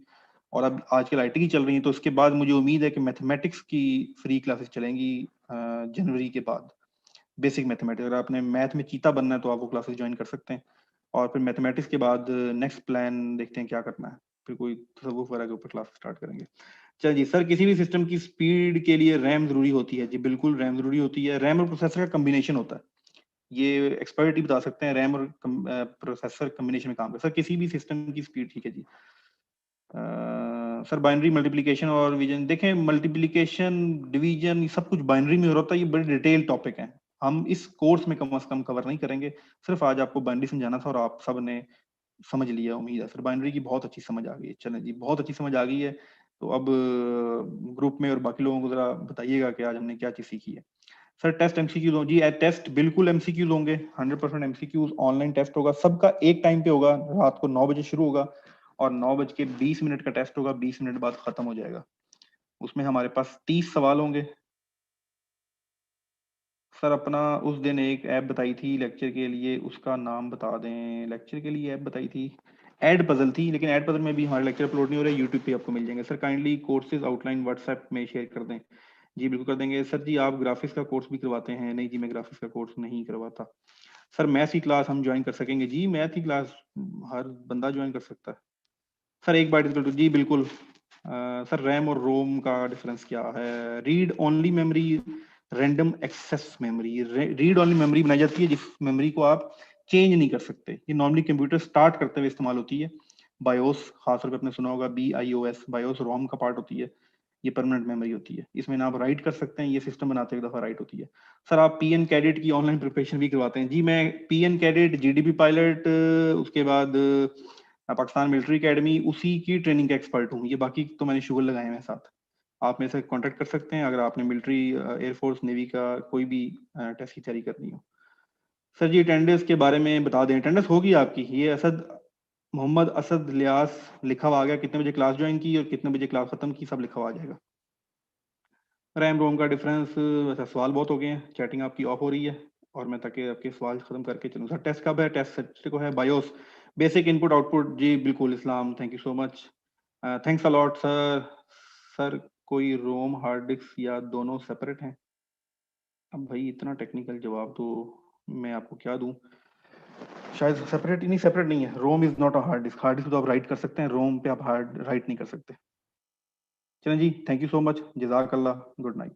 और अब आजकल आईटी की चल रही है, तो उसके बाद मुझे उम्मीद है कि मैथमेटिक्स की फ्री क्लासेस चलेंगी जनवरी के बाद। बेसिक मैथमेटिक्स, अगर आपने मैथ में चीता बनना है तो आप वो क्लासेस ज्वाइन कर सकते हैं, और फिर मैथमेटिक्स के बाद नेक्स्ट प्लान देखते हैं क्या करना है, फिर कोई तसव्वुफ वगैरह के ऊपर क्लास स्टार्ट करेंगे। चल जी सर, किसी भी सिस्टम की स्पीड के लिए रैम जरूरी होती है? जी बिल्कुल रैम जरूरी होती है, रैम और प्रोसेसर का कम्बिनेशन होता है, ये एक्सपर्ट ही बता सकते हैं, रैम और प्रोसेसर कम्बिनेशन में काम करता है। सर किसी भी सिस्टम की स्पीड, ठीक है जी। सर बाइनरी मल्टीप्लिकेशन और डिवीजन, देखें मल्टीप्लिकेशन डिवीजन सब कुछ बाइनरी में हो रहा होता है, ये बड़े डिटेल टॉपिक हैं, हम इस कोर्स में कम से कम कवर नहीं करेंगे। सिर्फ आज आपको बाइनरी समझाना था और आप सब ने समझ लिया, उम्मीद है। सर बाइनरी की बहुत अच्छी समझ आ गई है, चलें जी बहुत अच्छी समझ आ गई है। तो अब ग्रुप में और बाकी लोगों को जरा बताइएगा कि आज हमने क्या चीज सीखी है। सर टेस्ट एमसीक्यूज होंगे जी, टेस्ट बिल्कुल एमसीक्यूज होंगे, 100% एमसीक्यूज, ऑनलाइन टेस्ट होगा, सबका एक टाइम पे होगा, रात को 9 बजे शुरू होगा और 9:20 का टेस्ट होगा, 20 मिनट बाद खत्म हो जाएगा। उसमें हमारे पास 30 सवाल होंगे। सर अपना उस दिन एक ऐप बताई थी लेक्चर के लिए, उसका नाम बता दें। लेक्चर के लिए ऐप बताई थी, एड पजल थी, लेकिन एड पजल में भी हमारे लेक्चर अपलोड नहीं हो रहे, यूट्यूब पे आपको मिल जाएंगे। Sir kindly courses outline WhatsApp में शेयर कर दें। जी बिल्कुल कर देंगे। सर जी आप ग्राफिक्स का कोर्स भी करवाते हैं? नहीं जी मैं ग्राफिक्स का कोर्स नहीं करवाता। सर मैथ्स की क्लास हम ज्वाइन कर सकेंगे? जी मैथ की क्लास हर बंदा ज्वाइन कर सकता है। सर एक बाइट इक्वल टू, जी बिल्कुल। सर रैम और रोम का डिफरेंस क्या है? Read only memory, random access memory. Read only memory बनाई जाती है जिस मेमोरी को आप चेंज नहीं कर सकते, ये नॉर्मली कंप्यूटर स्टार्ट करते हुए इस्तेमाल होती है। बायोस खासतौर पे आपने सुना होगा, BIOS, बायोस रोम का पार्ट होती है, ये परमानेंट मेमोरी होती है, इसमें ना आप राइट कर सकते हैं, ये सिस्टम बनाते एक दफा राइट होती है। सर आप PN कैडेट की ऑनलाइन प्रिपरेशन भी करवाते हैं? जी मैं PN कैडेट, GDP पायलट, उसके बाद पाकिस्तान मिलिट्री एकेडमी, उसी की ट्रेनिंग का एक्सपर्ट हूँ, ये बाकी तो मैंने शुगर लगाए हैं साथ। आप मेरे से कांटेक्ट कर सकते हैं अगर आपने मिलिट्री, एयरफोर्स, नेवी का कोई भी टेस्ट की तैयारी करनी हो। सर जी अटेंडेंस के बारे में बता दें, अटेंडेंस होगी आपकी, ये असद मोहम्मद असद लियास लिखा हुआ आ गया, कितने बजे क्लास ज्वाइन की और कितने बजे क्लास खत्म की, सब लिखा हुआ आ जाएगा। रैम रोम का डिफरेंस, वैसे सवाल बहुत हो गए हैं, चैटिंग आपकी ऑफ हो रही है, और मैं ताकि आपके सवाल खत्म करके चलूँ। सर टेस्ट कब है? टेस्ट सर को है बायोस बेसिक इनपुट आउटपुट। जी बिल्कुल Islam, thank you so much, thanks a lot sir. Sir कोई रोम हार्ड डिस्क या दोनों सेपरेट हैं? अब भाई इतना टेक्निकल जवाब तो मैं आपको क्या दूं, शायद सेपरेट नहीं है। ROM is not a hard disk. Hard disk तो आप राइट कर सकते हैं, रोम पे आप हार्ड राइट नहीं कर सकते। चलें जी, थैंक यू सो मच, जज़ाकल्लाह, गुड नाइट।